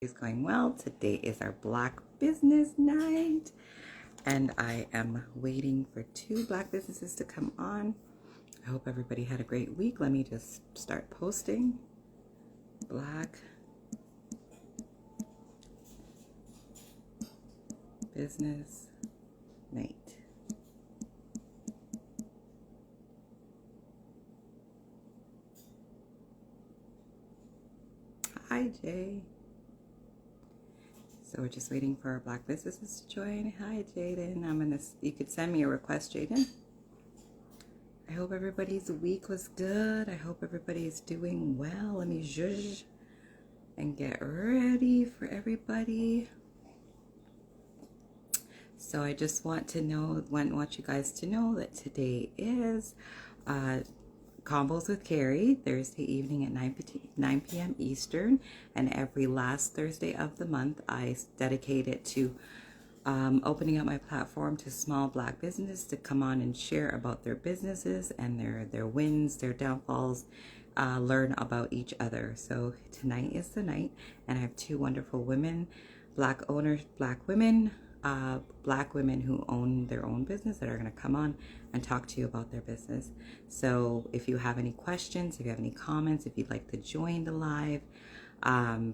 Is going well. Today is our Black Business Night, and I am waiting for two Black businesses to come on. I hope everybody had a great week. Let me just start posting. Black Business Night. Hi, Jay. So we're just waiting for our Black businesses to join. Hi, Jayden. You could send me a request, Jayden. I hope everybody's week was good. I hope everybody's doing well. Let me zhuzh and get ready for everybody. So I just want you guys to know that today is Konvos with Kerry, Thursday evening at 9 p.m. Eastern, and every last Thursday of the month I dedicate it to opening up my platform to small Black businesses to come on and share about their businesses and their wins, their downfalls, learn about each other. So tonight is the night, and I have two wonderful women, Black owners, Black women who own their own business that are going to come on and talk to you about their business. So if you have any questions, if you have any comments, if you'd like to join the live,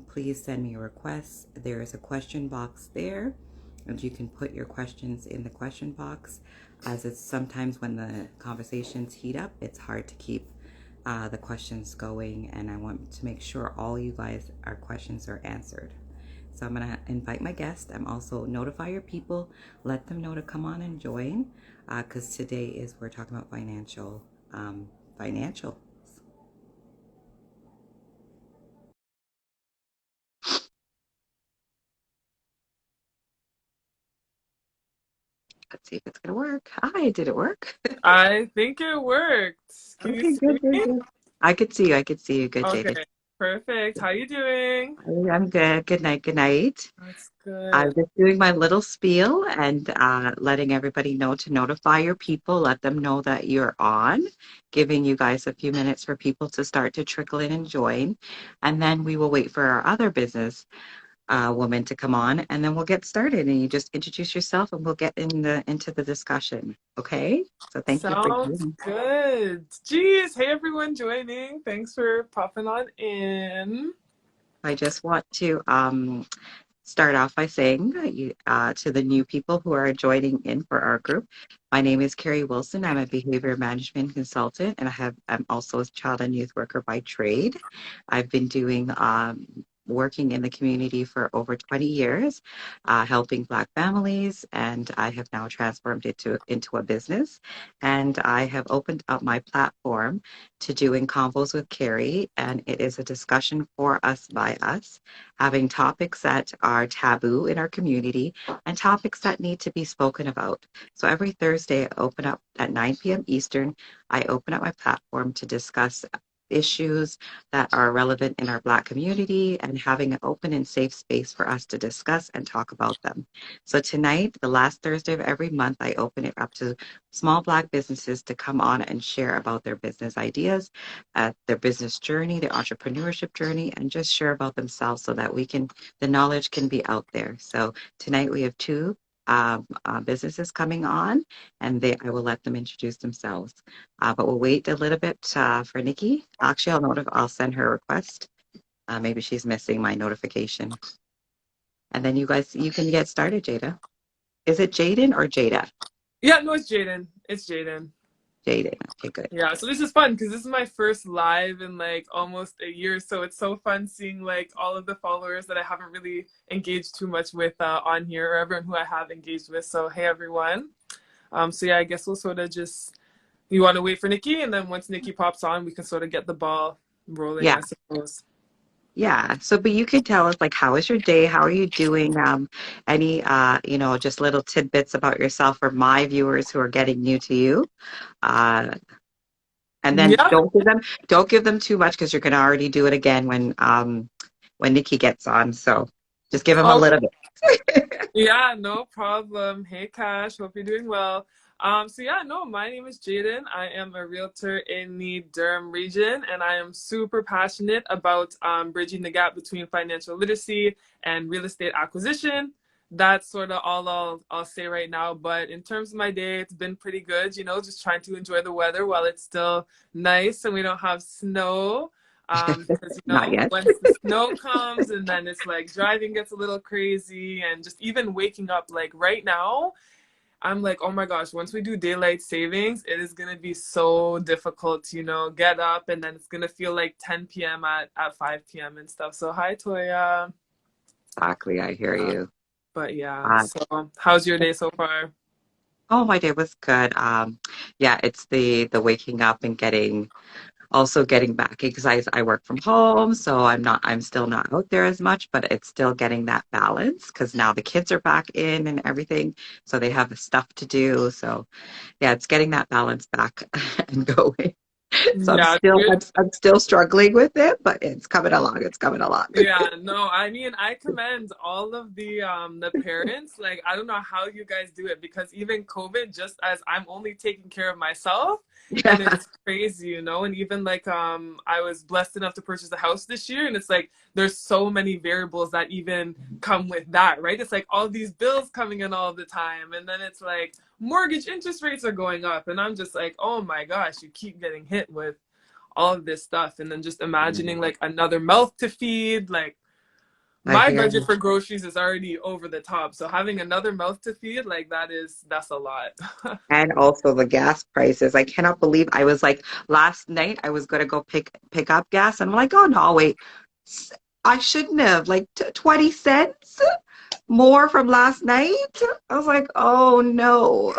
please send me a request. There is a question box there, and you can put your questions in the question box, as it's sometimes when the conversations heat up, it's hard to keep the questions going, and I want to make sure all you guys, our questions are answered. So I'm going to invite my guest. I'm also notify your people, let them know to come on and join, because today we're talking about financials. Let's see if it's going to work. Hi, did it work? I think it worked. Can you Okay, see good, good, me? good. I could see you. I could see you. Good, Jada. Okay, perfect. How you doing? I'm good. Good night. Good night. That's I'm good. just doing my little spiel and letting everybody know to notify your people, let them know that you're on, giving you guys a few minutes for people to start to trickle in and join. And then we will wait for our other business woman to come on, and then we'll get started. And you just introduce yourself and we'll get into the discussion. Okay? So thank you for Sounds joining. good. Geez, hey everyone joining. Thanks for popping on in. I just want to start off by saying to the new people who are joining in for our group, my name is Kerry Wilson. I'm a behavior management consultant, and I'm also a child and youth worker by trade. I've been doing working in the community for over 20 years, helping Black families, and I have now transformed it into a business. And I have opened up my platform to doing Convos with Kerry, and it is a discussion for us by us, having topics that are taboo in our community and topics that need to be spoken about. So every Thursday, I open up at 9 p.m. Eastern. I open up my platform to discuss issues that are relevant in our Black community and having an open and safe space for us to discuss and talk about them. So tonight, the last Thursday of every month, I open it up to small Black businesses to come on and share about their business ideas, their business journey, their entrepreneurship journey, and just share about themselves so that the knowledge can be out there. So tonight we have two businesses coming on, and I will let them introduce themselves. But we'll wait a little bit for Nikki. Actually, I'll send her a request. Maybe she's missing my notification. And then you can get started, Jada. Is it Jayden or Jada? Yeah, no, it's Jayden. It's Jayden. Jayden. Okay, good. Yeah, so this is fun because this is my first live in like almost a year. So it's so fun seeing like all of the followers that I haven't really engaged too much with on here, or everyone who I have engaged with. So hey everyone. So yeah, I guess we'll sort of just, you want to wait for Nikki, and then once Nikki pops on, we can sort of get the ball rolling, Yeah. I suppose. Yeah. So, but you can tell us, like, how is your day? How are you doing? Any, just little tidbits about yourself for my viewers who are getting new to you. Uh, and then Yeah. don't give them too much because you're going to already do it again when Nikki gets on. So just give them a Okay. little bit. Yeah, no problem. Hey Cash, hope you're doing well. So yeah, no, my name is Jayden. I am a realtor in the Durham region, and I am super passionate about bridging the gap between financial literacy and real estate acquisition. That's sort of all I'll say right now. But in terms of my day, it's been pretty good. Just trying to enjoy the weather while it's still nice and we don't have snow. Because Not yet. once the snow comes and then it's like driving gets a little crazy, and just even waking up like right now I'm like, oh my gosh, once we do daylight savings, it is gonna be so difficult to, get up, and then it's gonna feel like 10 p.m. at 5 p.m. and stuff. So hi Toya. Exactly, I hear Uh, you. but yeah, Uh, so how's your day so far? oh, my day was good. Yeah, it's the waking up and getting back because I work from home, so I'm still not out there as much, but it's still getting that balance because now the kids are back in and everything, so they have stuff to do. So yeah, it's getting that balance back and going. So Yeah, you're I'm still struggling with it, but it's coming along. It's coming along. Yeah, no, I mean, I commend all of the parents. Like, I don't know how you guys do it, because even COVID, just as I'm only taking care of myself, and Yeah, it's crazy, and even like I was blessed enough to purchase a house this year, and it's like there's so many variables that even come with that, right? It's like all these bills coming in all the time, and then it's like mortgage interest rates are going up, and I'm just like, "Oh my gosh, you keep getting hit with all of this stuff," and then just imagining like another mouth to feed. Like, I my hear budget you. for groceries is already over the top, so having another mouth to feed, like, that's a lot. And also the gas prices. I cannot believe I was like last night I was gonna go pick up gas and I'm like, oh no, wait. S- I shouldn't have like 20 cents more from last night. I was like, oh no.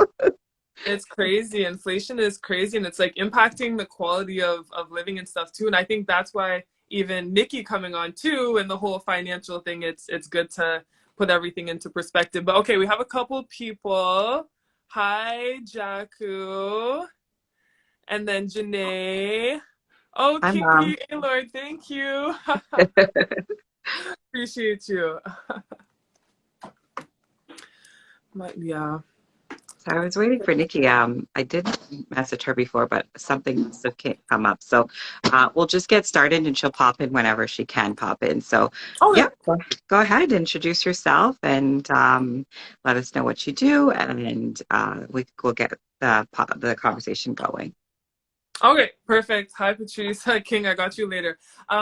It's crazy. Inflation is crazy, and it's like impacting the quality of living and stuff too. And I think that's why even Nikki coming on too, and the whole financial thing, it's good to put everything into perspective. But okay, we have a couple people. Hi, Jaku. And then Janae. Oh, I'm Kinky Lord, thank you. Appreciate you. But yeah. So I was waiting for Nikki. I did message her before, but something must have come up. So we'll just get started and she'll pop in whenever she can pop in. So Okay. yeah, go ahead, introduce yourself and let us know what you do, and we'll get the conversation going. Okay, perfect. Hi, Patrice. Hi, King. I got you later.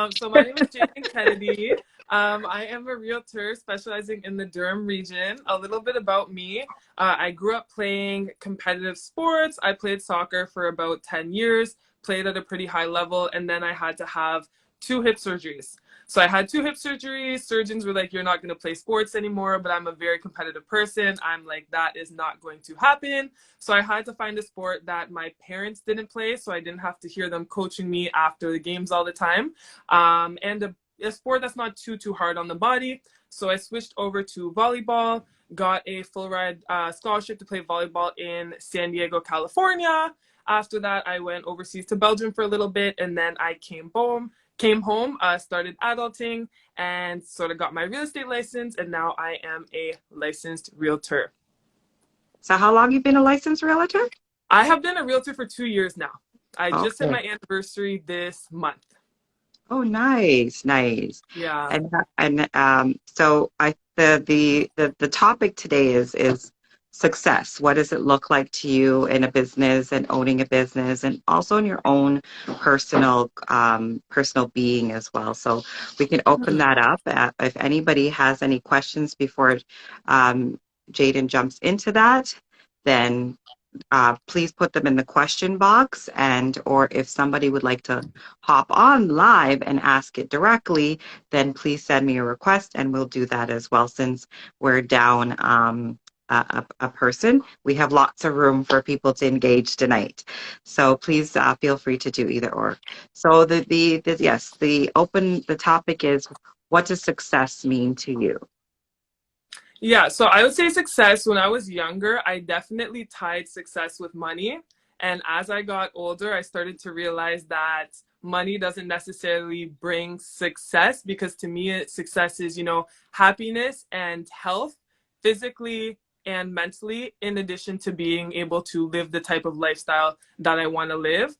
So my name is Jayden Kennedy. I am a realtor specializing in the Durham region. A little bit about me. I grew up playing competitive sports. I played soccer for about 10 years, played at a pretty high level, and then I had to have two hip surgeries. So I had two hip surgeries. Surgeons were like, you're not going to play sports anymore, but I'm a very competitive person. I'm like, that is not going to happen. So I had to find a sport that my parents didn't play, so I didn't have to hear them coaching me after the games all the time, and a sport that's not too hard on the body. So I switched over to volleyball, got a full ride scholarship to play volleyball in San Diego, California. After that, I went overseas to Belgium for a little bit, and then I came home, started adulting, and sort of got my real estate license, and now I am a licensed realtor. So how long you been a licensed realtor? I have been a realtor for 2 years now. I just hit Okay. my anniversary this month. Oh, nice, nice. Yeah. And so the topic today is success. What does it look like to you in a business and owning a business, and also in your own personal being as well. So we can open that up. If anybody has any questions before um, Jayden jumps into that, then please put them in the question box, and or if somebody would like to hop on live and ask it directly, then please send me a request and we'll do that as well. Since we're down a person, we have lots of room for people to engage tonight, so please feel free to do either or. So the topic is, what does success mean to you? Yeah, so I would say success. When I was younger, I definitely tied success with money. And as I got older, I started to realize that money doesn't necessarily bring success, because to me, success is, happiness and health physically and mentally, in addition to being able to live the type of lifestyle that I want to live.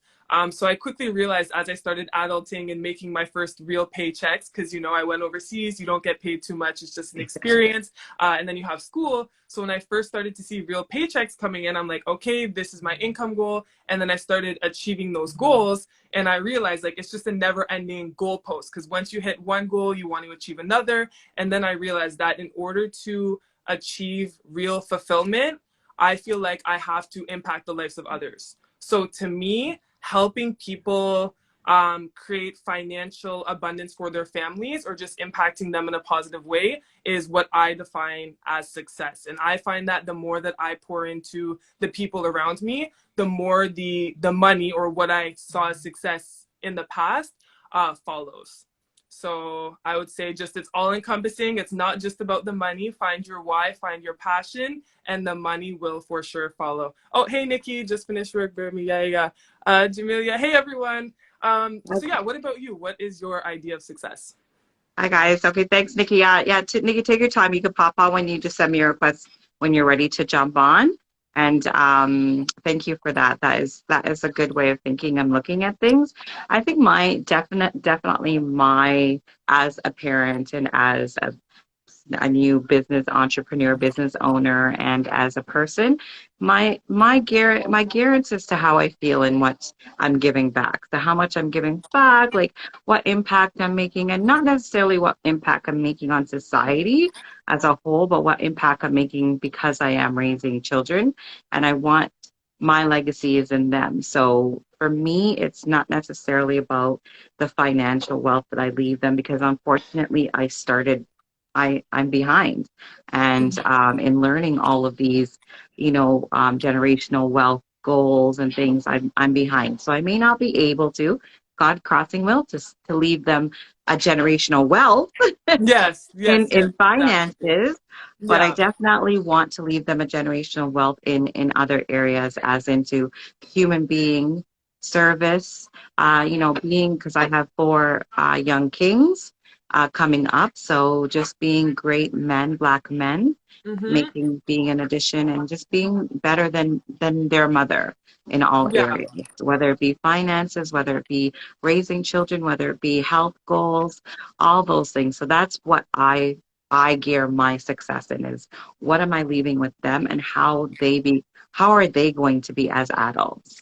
So I quickly realized as I started adulting and making my first real paychecks, because, you know, I went overseas, you don't get paid too much, it's just an experience. And then you have school. So when I first started to see real paychecks coming in, I'm like, okay, this is my income goal. And then I started achieving those goals. And I realized like it's just a never ending goalpost, because once you hit one goal, you want to achieve another. And then I realized that in order to achieve real fulfillment, I feel like I have to impact the lives of others. So to me, helping people create financial abundance for their families or just impacting them in a positive way is what I define as success. And I find that the more that I pour into the people around me, the more the money or what I saw as success in the past follows. So I would say just it's all encompassing. It's not just about the money. Find your why, find your passion, and the money will for sure follow. Oh, hey, Nikki, just finished work, baby. Yeah, yeah. Jamelia, hey, everyone. So yeah, what about you? What is your idea of success? Hi guys. Okay, thanks, Nikki. Yeah, Nikki, take your time. You can pop on when you just send me a request when you're ready to jump on. And thank you for that. That is a good way of thinking and looking at things. I think my definitely my as a parent and as a new business entrepreneur, business owner, and as a person, my guarantee as to how I feel and what I'm giving back. So how much I'm giving back, like what impact I'm making, and not necessarily what impact I'm making on society as a whole, but what impact I'm making because I am raising children, and I want my legacy is in them. So for me, it's not necessarily about the financial wealth that I leave them because unfortunately I'm behind. And in learning all of these, generational wealth goals and things, I'm behind. So I may not be able to, God crossing will, to leave them a generational wealth Yes, in yes, yes, exactly. finances, but I Yeah. definitely want to leave them a generational wealth in other areas, as into human being service. Being because I have four young kings coming up, so just being great men, Black men, Mm-hmm. making being an addition and just being better than their mother in all Yeah. areas, whether it be finances, whether it be raising children, whether it be health goals, all those things. So that's what I gear my success in, is what am I leaving with them and how are they going to be as adults?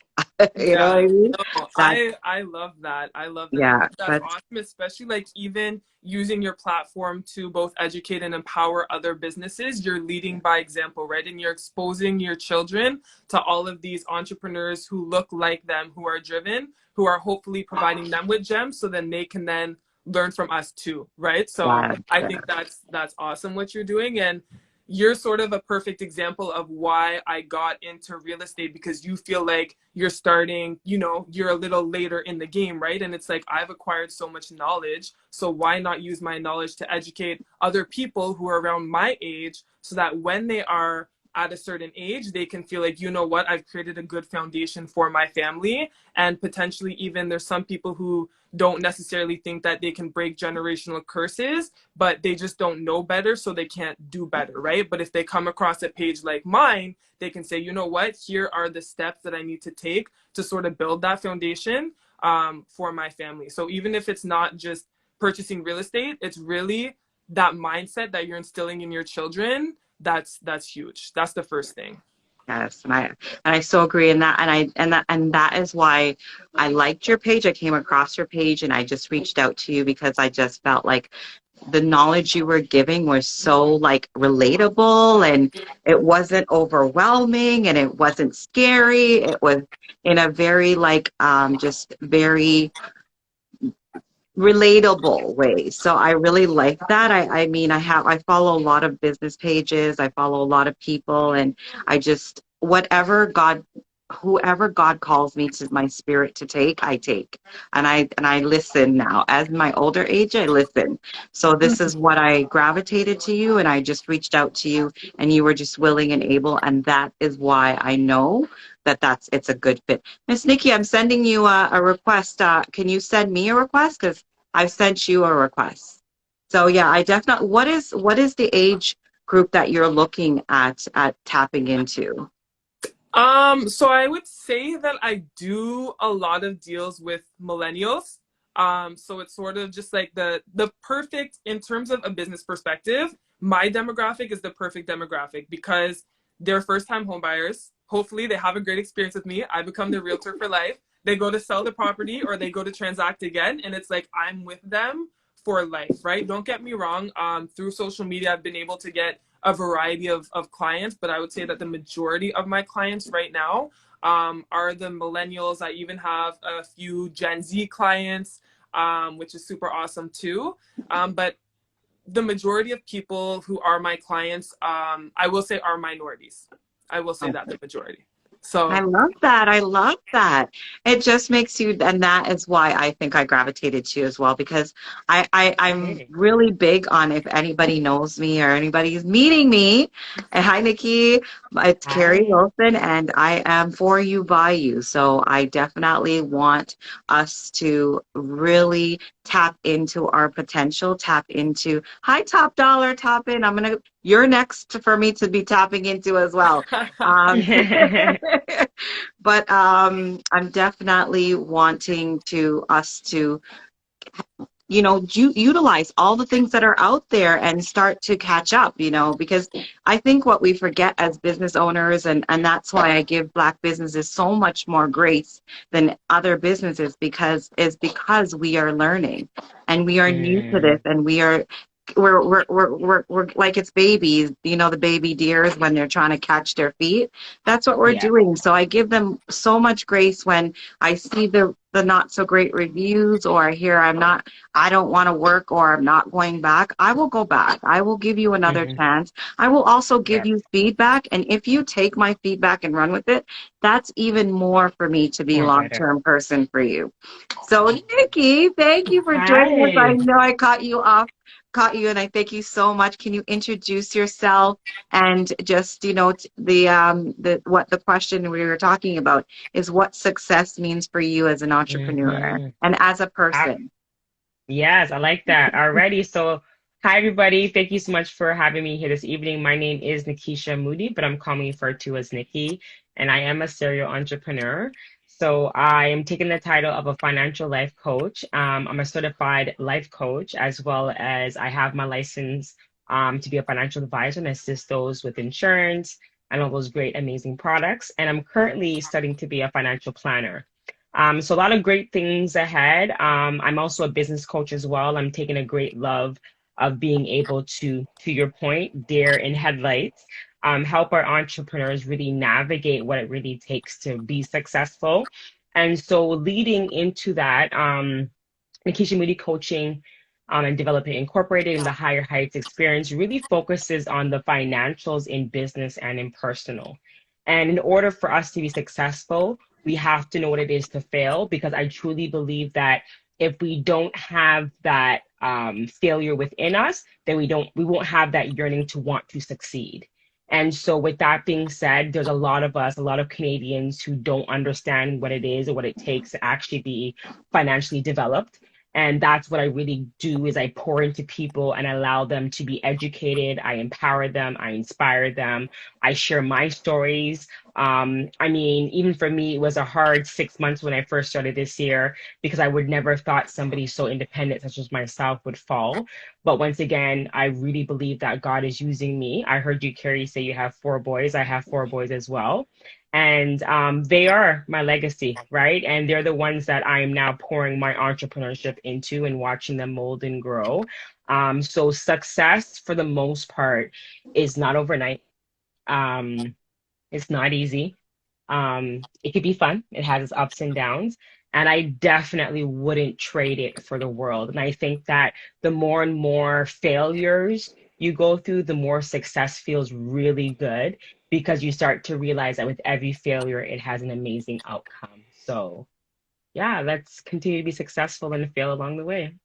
You know what Yeah, I mean? no, That's I love that. I love that. I yeah, think that's that's awesome, especially like even using your platform to both educate and empower other businesses. You're leading by example, right? And you're exposing your children to all of these entrepreneurs who look like them, who are driven, who are hopefully providing them with gems so then they can then learn from us too, right? So that, I think that's awesome what you're doing. And you're sort of a perfect example of why I got into real estate, because you feel like you're starting, you know, you're a little later in the game, right? And it's like, I've acquired so much knowledge. So why not use my knowledge to educate other people who are around my age so that when they are at a certain age, they can feel like, you know what, I've created a good foundation for my family. And potentially, even there's some people who don't necessarily think that they can break generational curses, but they just don't know better, so they can't do better, right? But if they come across a page like mine, they can say, you know what, here are the steps that I need to take to sort of build that foundation for my family. So even if it's not just purchasing real estate, it's really that mindset that you're instilling in your children. That's huge. That's the first thing. yes, and I so agree in that, and that is why I liked your page. I came across your page and I just reached out to you because I just felt like the knowledge you were giving was so like relatable, and it wasn't overwhelming and it wasn't scary. It was in a very like just very relatable way. So I really like that. I mean, I follow a lot of business pages. I follow a lot of people, and I just whoever God calls me to my spirit to take, I take. And I listen now. As my older age, I listen. So this is what I gravitated to you, and I just reached out to you, and you were just willing and able, and that is why I know it's a good fit. Miss Nikki, I'm sending you a request. Can you send me a request? Because I've sent you a request. So yeah, I definitely. What is the age group that you're looking at tapping into? So I would say that I do a lot of deals with millennials. So it's sort of just like the perfect in terms of a business perspective. My demographic is the perfect demographic because they're first time home buyers. Hopefully they have a great experience with me. I become their realtor for life. They go to sell the property or they go to transact again, and it's like I'm with them for life, right? Don't get me wrong. Through social media, I've been able to get a variety of clients, but I would say that the majority of my clients right now are the millennials. I even have a few Gen Z clients, which is super awesome too. But the majority of people who are my clients, I will say, are minorities. I will say that the majority. I So, love that. I love that. It just makes you, and that is why I think I gravitated to you as well, because I'm Hey. really big on if anybody knows me or anybody's meeting me. And hi, Nikki. It's Kerry Hi. Wilson, and I am for you by you. So I definitely want us to really tap into our potential, tap into, hi, top dollar, top in. You're next for me to be tapping into as well. Um, but I'm definitely wanting to us to, utilize all the things that are out there and start to catch up, because I think what we forget as business owners, and that's why I give Black businesses so much more grace than other businesses, because we are learning and we are new to this, Mm, and we're like it's babies, the baby deers when they're trying to catch their feet. That's what we're yeah. doing. So I give them so much grace when I see the not so great reviews, or I hear I don't want to work, or I'm not going back. I will go back. I will give you another Hmm. chance. I will also give Yeah. you feedback. And if you take my feedback and run with it, that's even more for me to be a Or better. long-term person for you. So, Nikki, thank you for joining us. I Hi. know I caught you, and I thank you so much. Can you introduce yourself and just, the what the question we were talking about is what success means for you as an entrepreneur Hmm. and as a person. Yes, I like that. Alrighty. So, hi, everybody. Thank you so much for having me here this evening. My name is Nikisha Moody, but I'm commonly referred to as Nikki, and I am a serial entrepreneur. So, I am taking the title of a financial life coach. I'm a certified life coach, as well as I have my license to be a financial advisor and assist those with insurance and all those great, amazing products. And I'm currently studying to be a financial planner. So a lot of great things ahead. I'm also a business coach as well. I'm taking a great love of being able to your point, deer in headlights, help our entrepreneurs really navigate what it really takes to be successful. And so leading into that, Nikisha Moody Coaching and Developing Incorporated in the Higher Heights experience really focuses on the financials in business and in personal. And in order for us to be successful, we have to know what it is to fail, because I truly believe that if we don't have that failure within us, then we won't have that yearning to want to succeed. And so, with that being said, there's a lot of us, a lot of Canadians who don't understand what it is or what it takes to actually be financially developed. And that's what I really do is I pour into people and allow them to be educated. I empower them, I inspire them, I share my stories. I mean, even for me, it was a hard 6 months when I first started this year, because I would never have thought somebody so independent such as myself would fall. But once again, I really believe that God is using me. I heard you, Carrie, say you have 4 boys. I have 4 boys as well. And they are my legacy, right? And they're the ones that I am now pouring my entrepreneurship into and watching them mold and grow. So success, for the most part, is not overnight. Um, it's not easy. It could be fun. It has its ups and downs. And I definitely wouldn't trade it for the world. And I think that the more and more failures you go through, the more success feels really good, because you start to realize that with every failure, it has an amazing outcome. So, yeah, let's continue to be successful and fail along the way.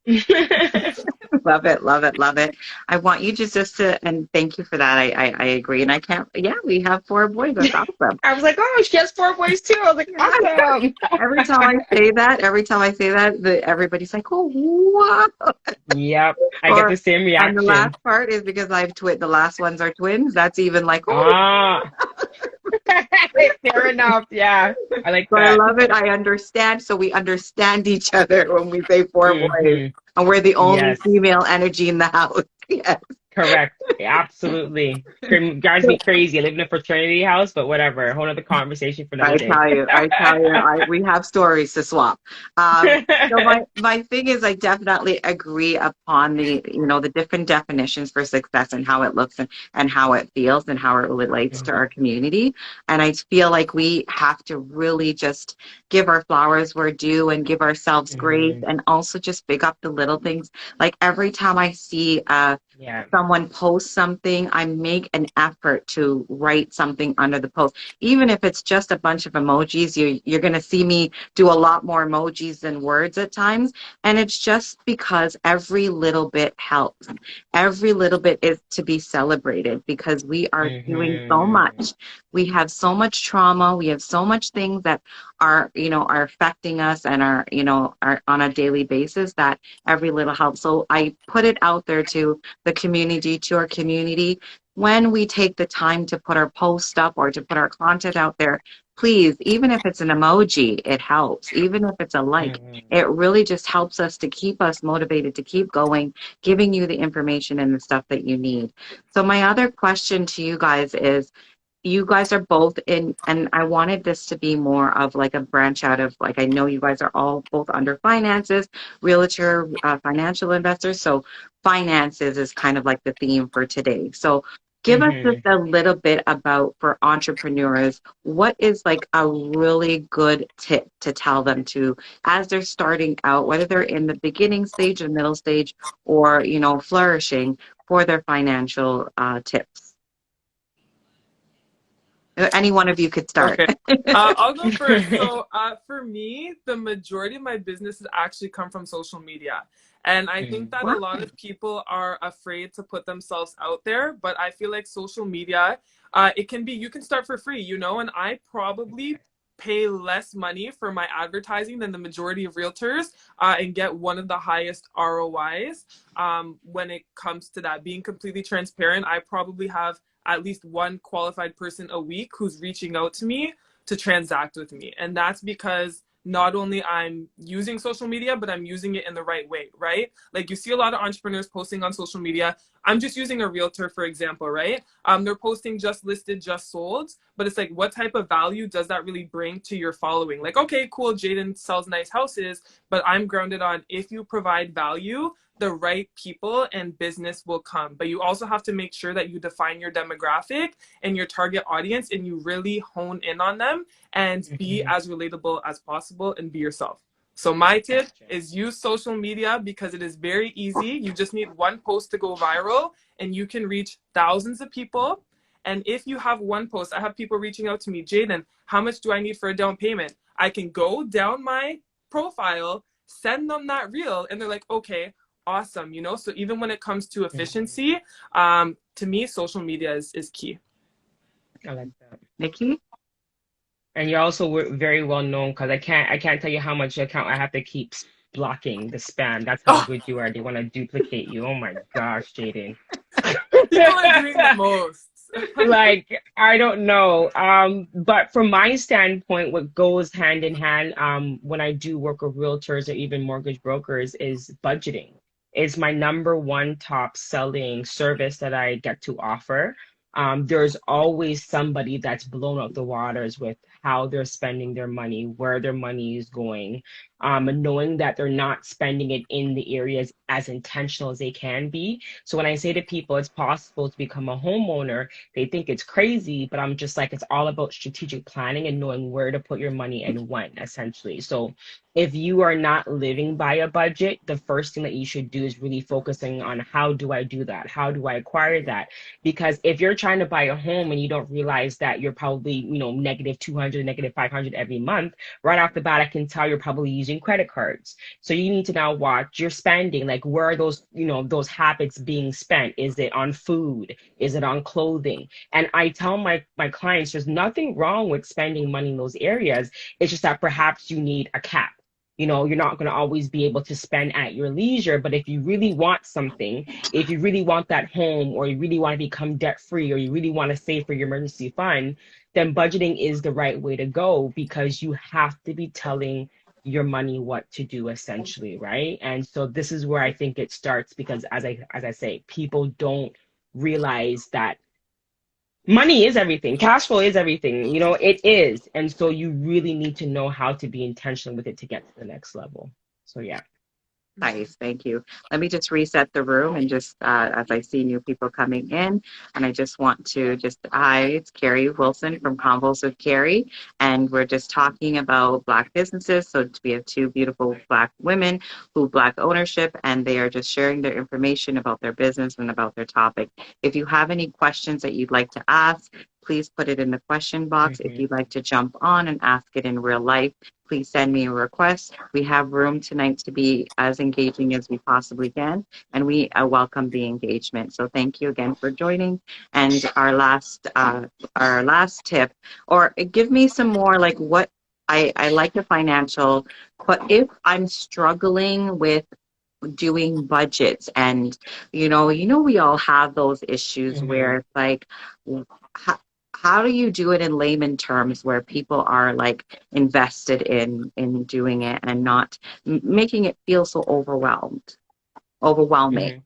Love it, love it, love it. I want you just to, and thank you for that. I agree. And I can't, yeah, we have four boys. That's awesome. I was like, oh, she has four boys too. I was like, awesome. Every time I say that, everybody's like, oh, wow. Yep, I get Or, the same and the last reaction. part is because the last ones are twins. That's even like, oh, Ah, fair enough. Yeah, I like so I that. love it. I understand. So we understand each other when we say four boys, Hmm. and we're the only Yes. female energy in the house. Yes. Correct. Absolutely. Drives me crazy. I live in a fraternity house, but whatever. A whole other conversation for another day. I tell you, we have stories to swap. So my thing is, I definitely agree upon the different definitions for success and how it looks and how it feels and how it relates to our Mhm, community. And I feel like we have to really just give our flowers where due and give ourselves grace mhm. and also just pick up the little things. Like every time I see Yeah. someone posts something, I make an effort to write something under the post even if it's just a bunch of emojis. You're going to see me do a lot more emojis than words at times, and it's just because every little bit helps. Every little bit is to be celebrated because we are doing so Hmm. much. We have so much trauma. We have so much things that are affecting us and are on a daily basis that every little helps. So I put it out there to the community, to our community, when we take the time to put our post up or to put our content out there, please, even if it's an emoji, it helps. Even if it's a like, Hmm. it really just helps us to keep us motivated to keep going, giving you the information and the stuff that you need. So my other question to you guys is, you guys are both in, and I wanted this to be more of like a branch out of, like, I know you guys are all both under finances, realtor, financial investors. So finances is kind of like the theme for today. So give us just Hmm. a little bit about, for entrepreneurs, what is like a really good tip to tell them to, as they're starting out, whether they're in the beginning stage, the middle stage, or, flourishing, for their financial tips. Any one of you could start. Okay. I'll go first. So, for me, the majority of my businesses actually come from social media. And I think that a Wow. lot of people are afraid to put themselves out there, but I feel like social media, it can be, you can start for free, and I probably pay less money for my advertising than the majority of realtors, and get one of the highest ROIs, when it comes to that. Being completely transparent, I probably have at least one qualified person a week who's reaching out to me to transact with me. And that's because not only I'm using social media, but I'm using it in the right way, right? Like you see a lot of entrepreneurs posting on social media. I'm just using a realtor, for example, right? They're posting just listed, just sold, but it's like, what type of value does that really bring to your following? Like, okay, cool, Jayden sells nice houses, but I'm grounded on, if you provide value, the right people and business will come. But you also have to make sure that you define your demographic and your target audience and you really hone in on them and be Hmm. as relatable as possible and be yourself. So my tip Gotcha. is use social media because it is very easy. You just need one post to go viral and you can reach thousands of people. And if you have one post, I have people reaching out to me, Jayden, how much do I need for a down payment? I can go down my profile, send them that reel, and they're like, okay, awesome. So even when it comes to Hmm. efficiency, to me, social media is key. I like that. Nikki? And you're also very well known because I can't tell you how much account I have to keep blocking the spam. That's how Oh, good you are. They want to duplicate you. Oh my gosh, Jaden. people are doing the most. Like, I don't know. But from my standpoint, what goes hand in hand, when I do work with realtors or even mortgage brokers is budgeting. It's my number one top selling service that I get to offer. There's always somebody that's blown out the waters with how they're spending their money, where their money is going, and knowing that they're not spending it in the areas as intentional as they can be. So when I say to people it's possible to become a homeowner, they think it's crazy, but I'm just like, it's all about strategic planning and knowing where to put your money and when, essentially. So if you are not living by a budget, the first thing that you should do is really focusing on, how do I do that? How do I acquire that? Because if you're trying to buy a home and you don't realize that you're probably, negative 200, negative 500 every month, right off the bat, I can tell you're probably using credit cards. So you need to now watch your spending. Like, where are those, those habits being spent? Is it on food? Is it on clothing? And I tell my clients there's nothing wrong with spending money in those areas. It's just that perhaps you need a cap. You're not going to always be able to spend at your leisure, but if you really want something, if you really want that home, or you really want to become debt free, or you really want to save for your emergency fund, then budgeting is the right way to go, because you have to be telling your money what to do, essentially, right? And so this is where I think it starts, because as I say, people don't realize that money is everything. Cash flow is everything. It is. And so you really need to know how to be intentional with it to get to the next level. So yeah. Nice, thank you. Let me just reset the room and just as I see new people coming in, and I just want to hi, it's Kerry Wilson from Konvo with Kerry, and we're just talking about Black businesses. So we have two beautiful Black women who Black ownership, and they are just sharing their information about their business and about their topic. If you have any questions that you'd like to ask, please put it in the question box. If you'd like to jump on and ask it in real life, please send me a request. We have room tonight to be as engaging as we possibly can, and we welcome the engagement. So thank you again for joining. And our last tip, or give me some more like what I like the financial, but if I'm struggling with doing budgets, and we all have those issues where it's like, how do you do it in layman terms where people are like invested in doing it and not making it feel so overwhelming?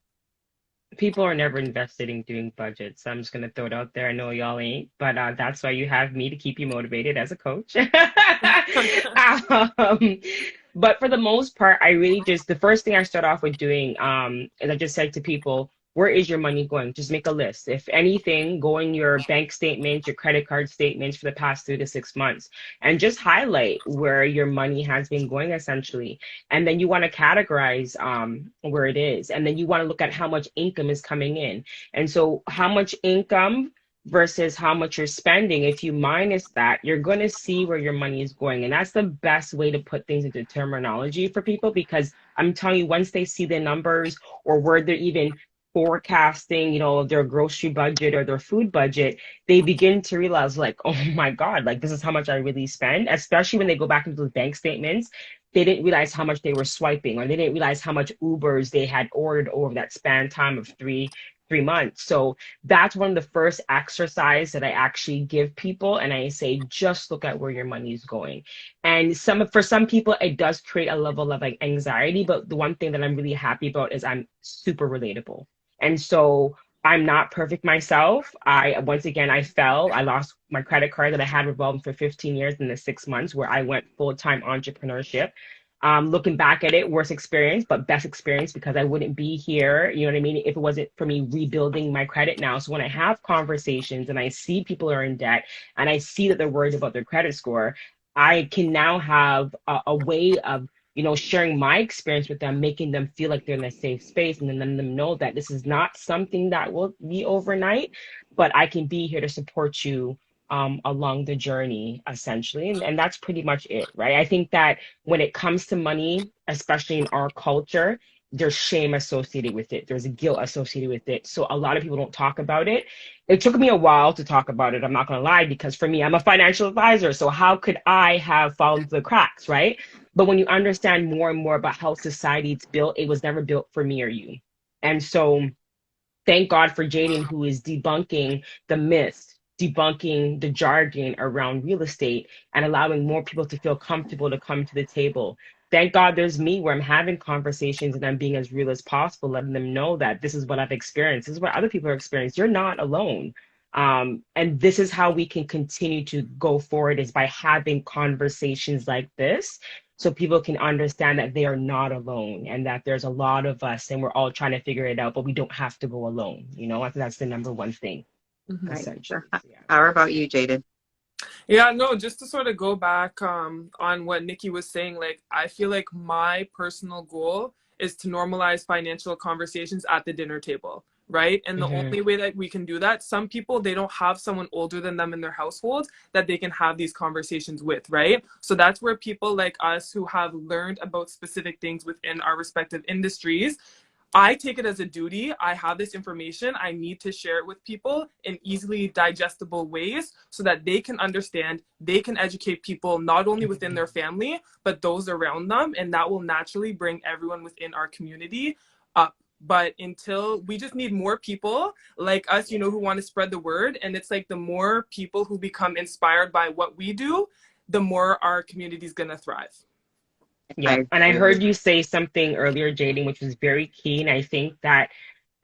People are never invested in doing budgets. I'm just going to throw it out there. I know y'all ain't, but that's why you have me to keep you motivated as a coach. um, but for the most part, I really the first thing I start off with doing, is I just said to people, where is your money going? Just make a list. If anything, go in your bank statements, your credit card statements for the past 3 to 6 months, and just highlight where your money has been going, essentially. And then you want to categorize where it is. And then you want to look at how much income is coming in. And so how much income versus how much you're spending, if you minus that, you're going to see where your money is going. And that's the best way to put things into terminology for people, because I'm telling you, once they see the numbers, or where they're even forecasting, their grocery budget or their food budget, they begin to realize like, oh my God, like this is how much I really spend, especially when they go back into the bank statements. They didn't realize how much they were swiping, or they didn't realize how much Ubers they had ordered over that span time of three months. So that's one of the first exercise that I actually give people. And I say, just look at where your money is going. And for some people, it does create a level of like anxiety. But the one thing that I'm really happy about is I'm super relatable. And so I'm not perfect myself. Once again, I lost my credit card that I had revolving for 15 years in the 6 months where I went full-time entrepreneurship. Looking back at it, worst experience, but best experience, because I wouldn't be here, you know what I mean, if it wasn't for me rebuilding my credit now. So when I have conversations and I see people are in debt and I see that they're worried about their credit score, I can now have a way of sharing my experience with them, making them feel like they're in a safe space, and then letting them know that this is not something that will be overnight, but I can be here to support you along the journey, essentially. And that's pretty much it, right? I think that when it comes to money, especially in our culture, there's shame associated with it. There's a guilt associated with it. So a lot of people don't talk about it. It took me a while to talk about it. I'm not going to lie, because for me, I'm a financial advisor. So how could I have fallen through the cracks, right? But when you understand more and more about how society is built, it was never built for me or you. And so thank God for Jayden, who is debunking the myths, debunking the jargon around real estate, and allowing more people to feel comfortable to come to the table. Thank God there's me, where I'm having conversations and I'm being as real as possible, letting them know that this is what I've experienced. This is what other people have experienced. You're not alone. And this is how we can continue to go forward, is by having conversations like this, so people can understand that they are not alone, and that there's a lot of us and we're all trying to figure it out, but we don't have to go alone. I think that's the number one thing, essentially. Right. How about you, Jayden? Yeah, no, just to sort of go back on what Nikki was saying, like, I feel like my personal goal is to normalize financial conversations at the dinner table, right? And the Hmm. only way that we can do that, some people, they don't have someone older than them in their household that they can have these conversations with, right? So that's where people like us who have learned about specific things within our respective industries, I take it as a duty. I have this information. I need to share it with people in easily digestible ways so that they can understand, they can educate people not only within their family, but those around them. And that will naturally bring everyone within our community up. But until we just need more people like us, who want to spread the word. And it's like the more people who become inspired by what we do, the more our community is going to thrive. I Yep. And I agree. heard you say something earlier, Jaden, which was very key. And I think that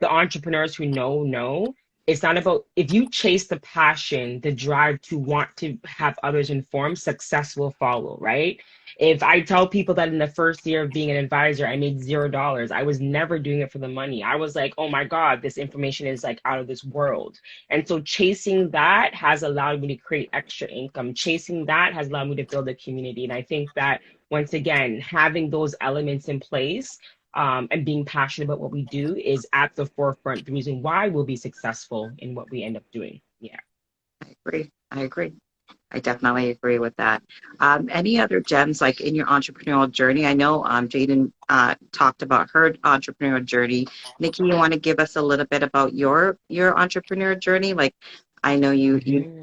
the entrepreneurs who know it's not about if you chase the passion, the drive to want to have others informed, success will follow, right? If I tell people that in the first year of being an advisor, I made $0, I was never doing it for the money. I was like, oh my God, this information is like out of this world. And so chasing that has allowed me to create extra income. Chasing that has allowed me to build a community. And I think that once again, having those elements in place and being passionate about what we do is at the forefront, the reason why we'll be successful in what we end up doing. Yeah. I agree. I agree. I definitely agree with that. Any other gems like in your entrepreneurial journey? I know Jayden talked about her entrepreneurial journey. Nikki, you want to give us a little bit about your entrepreneurial journey? Like, I know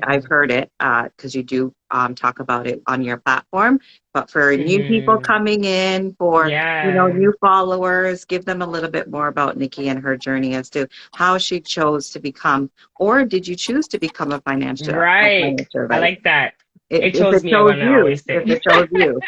I've Hmm. heard it because you do talk about it on your platform. But for new people Hmm. coming in, for Yeah. new followers, give them a little bit more about Nikki and her journey as to how she chose to become, or did you choose to become a Right. financial I advisor? like that. It If chose it me, I shows want to you, always if say. it shows you.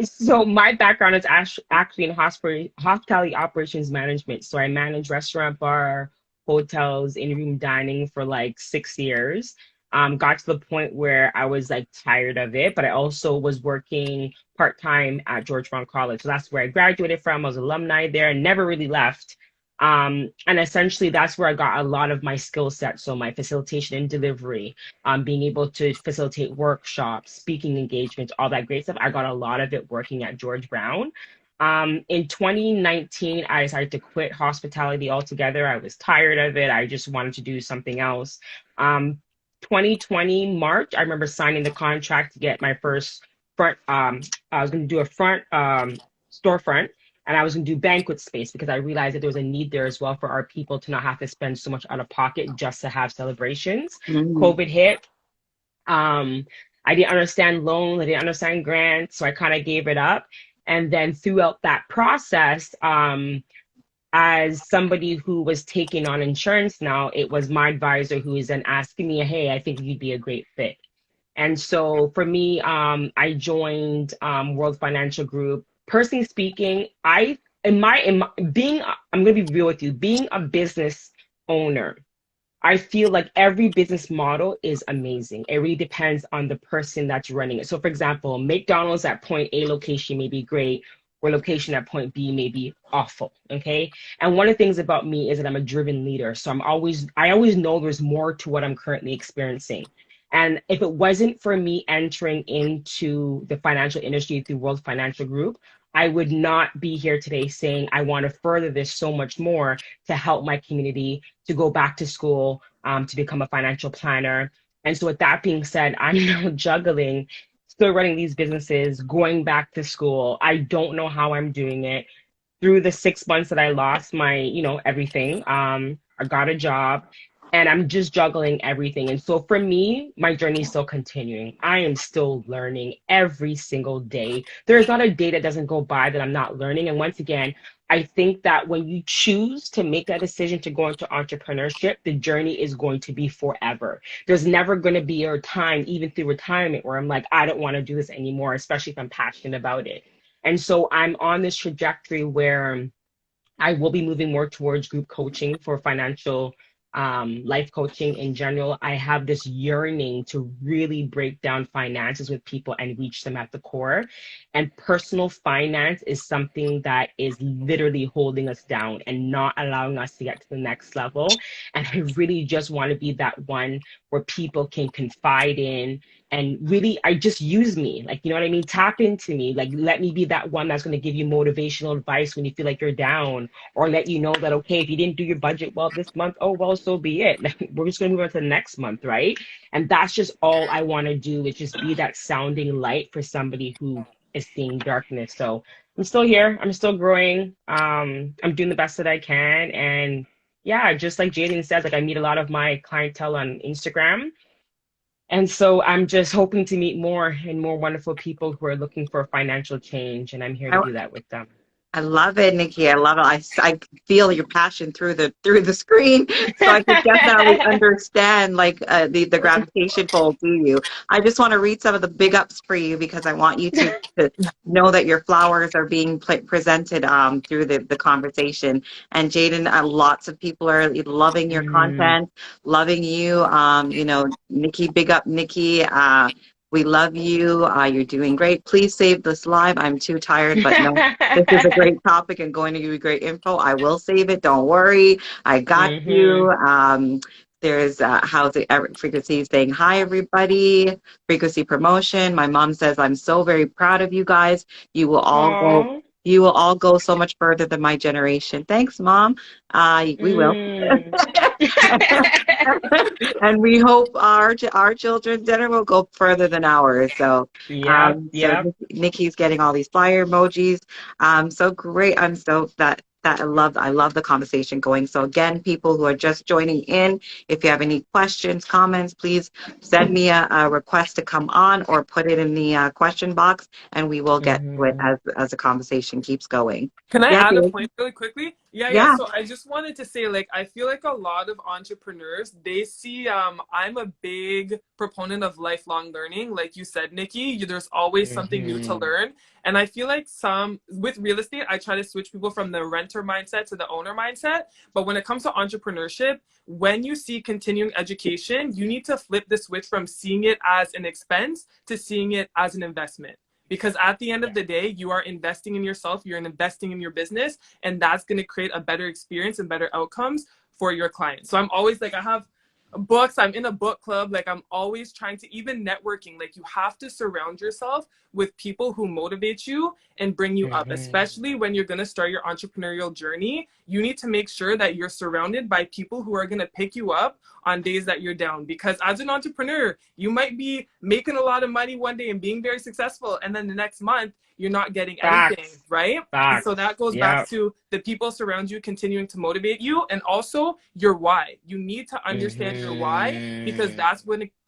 So my background is actually in hospitality operations management. So I manage restaurant, bar, hotels, in-room dining for like 6 years. Got to the point where I was like tired of it, but I also was working part-time at George Brown College. So that's where I graduated from. I was alumni there and never really left. And essentially that's where I got a lot of my skill set. So my facilitation and delivery, being able to facilitate workshops, speaking engagements, all that great stuff. I got a lot of it working at George Brown. In 2019, I decided to quit hospitality altogether. I was tired of it. I just wanted to do something else. Um, 2020 March, I remember signing the contract to get my first front. I was going to do a front storefront, and I was going to do banquet space because I realized that there was a need there as well for our people to not have to spend so much out of pocket just to have celebrations. Mhm. COVID hit. Um, I didn't understand loans, I didn't understand grants, so I kind of gave it up. And then throughout that process, as somebody who was taking on insurance now, it was my advisor who is then asking me, hey, I think you'd be a great fit. And so for me, I joined World Financial Group. Personally speaking, I'm going to be real with you, being a business owner, I feel like every business model is amazing. It really depends on the person that's running it. So, for example, McDonald's at point A location may be great, or location at point B may be awful. Okay. And one of the things about me is that I'm a driven leader. So I always know there's more to what I'm currently experiencing. And if it wasn't for me entering into the financial industry through World Financial Group, I would not be here today saying I want to further this so much more to help my community to go back to school, to become a financial planner. And so, with that being said, I'm now juggling, still running these businesses, going back to school. I don't know how I'm doing it. Through the 6 months that I lost my, everything, I got a job and I'm just juggling everything. And so for me, my journey is still continuing. I am still learning every single day. There's not a day that doesn't go by that I'm not learning. And once again, I think that when you choose to make that decision to go into entrepreneurship, the journey is going to be forever. There's never going to be a time, even through retirement, where I'm like, I don't want to do this anymore, especially if I'm passionate about it. And so I'm on this trajectory where I will be moving more towards group coaching for financial life coaching in general, I have this yearning to really break down finances with people and reach them at the core. And personal finance is something that is literally holding us down and not allowing us to get to the next level. And I really just want to be that one where people can confide in and really I just use me. Like, you know what I mean? Tap into me. Like, let me be that one that's going to give you motivational advice when you feel like you're down, or let you know that, okay, if you didn't do your budget well this month, oh, well, so be it. We're just going to move on to the next month, right? And that's just all I want to do is just be that sounding light for somebody who is seeing darkness. So I'm still here. I'm still growing. I'm doing the best that I can. And yeah, just like Jayden says, like I meet a lot of my clientele on Instagram. And so I'm just hoping to meet more and more wonderful people who are looking for financial change. And I'm here to I, do that with them. I love it, Nikki. I love it. I feel your passion through the screen, so I could definitely understand like the gravitation pull to you. I just want to read some of the big ups for you because I want you to know that your flowers are being presented through the conversation. And Jayden, lots of people are loving your Mm. content, loving you. You know, Nikki, big up, Nikki. We love you. You're doing great. Please save this live. I'm too tired, but no, this is a great topic and going to give you great info. I will save it. Don't worry. I got Hmm. you. There's how's it frequency saying hi everybody. Frequency promotion. My mom says I'm so very proud of you guys. You will all go. Oh. You will all go so much further than my generation. Thanks, Mom. We will. Mm. And we hope our children's dinner will go further than ours. So, Yep, so yep. Nikki's getting all these fire emojis. So great. I'm so that I love the conversation going. So again, people who are just joining in, if you have any questions, comments, please send me a request to come on or put it in the question box, and we will get to it Hmm. as the conversation keeps going. Can I Yeah, add a Dave. point really quickly? Yeah, yeah. Yeah. So I just wanted to say, like, I feel like a lot of entrepreneurs, they see I'm a big proponent of lifelong learning. Like you said, Nikki, there's always something new to Hmm. learn. And I feel like some with real estate, I try to switch people from the renter mindset to the owner mindset. But when it comes to entrepreneurship, when you see continuing education, you need to flip the switch from seeing it as an expense to seeing it as an investment, because at the end of Yeah. the day you are investing in yourself, you're investing in your business, and that's going to create a better experience and better outcomes for your clients. So I'm always like, I have books, I'm in a book club, like I'm always trying to, even networking, like you have to surround yourself with people who motivate you and bring you up, Hmm. especially when you're going to start your entrepreneurial journey. You need to make sure that you're surrounded by people who are going to pick you up on days that you're down, because as an entrepreneur you might be making a lot of money one day and being very successful, and then the next month you're not getting anything, Facts. right? And so Facts. that goes back Yep. to the people surround you continuing to motivate you, and also your why. You need to understand your why, because Hmm.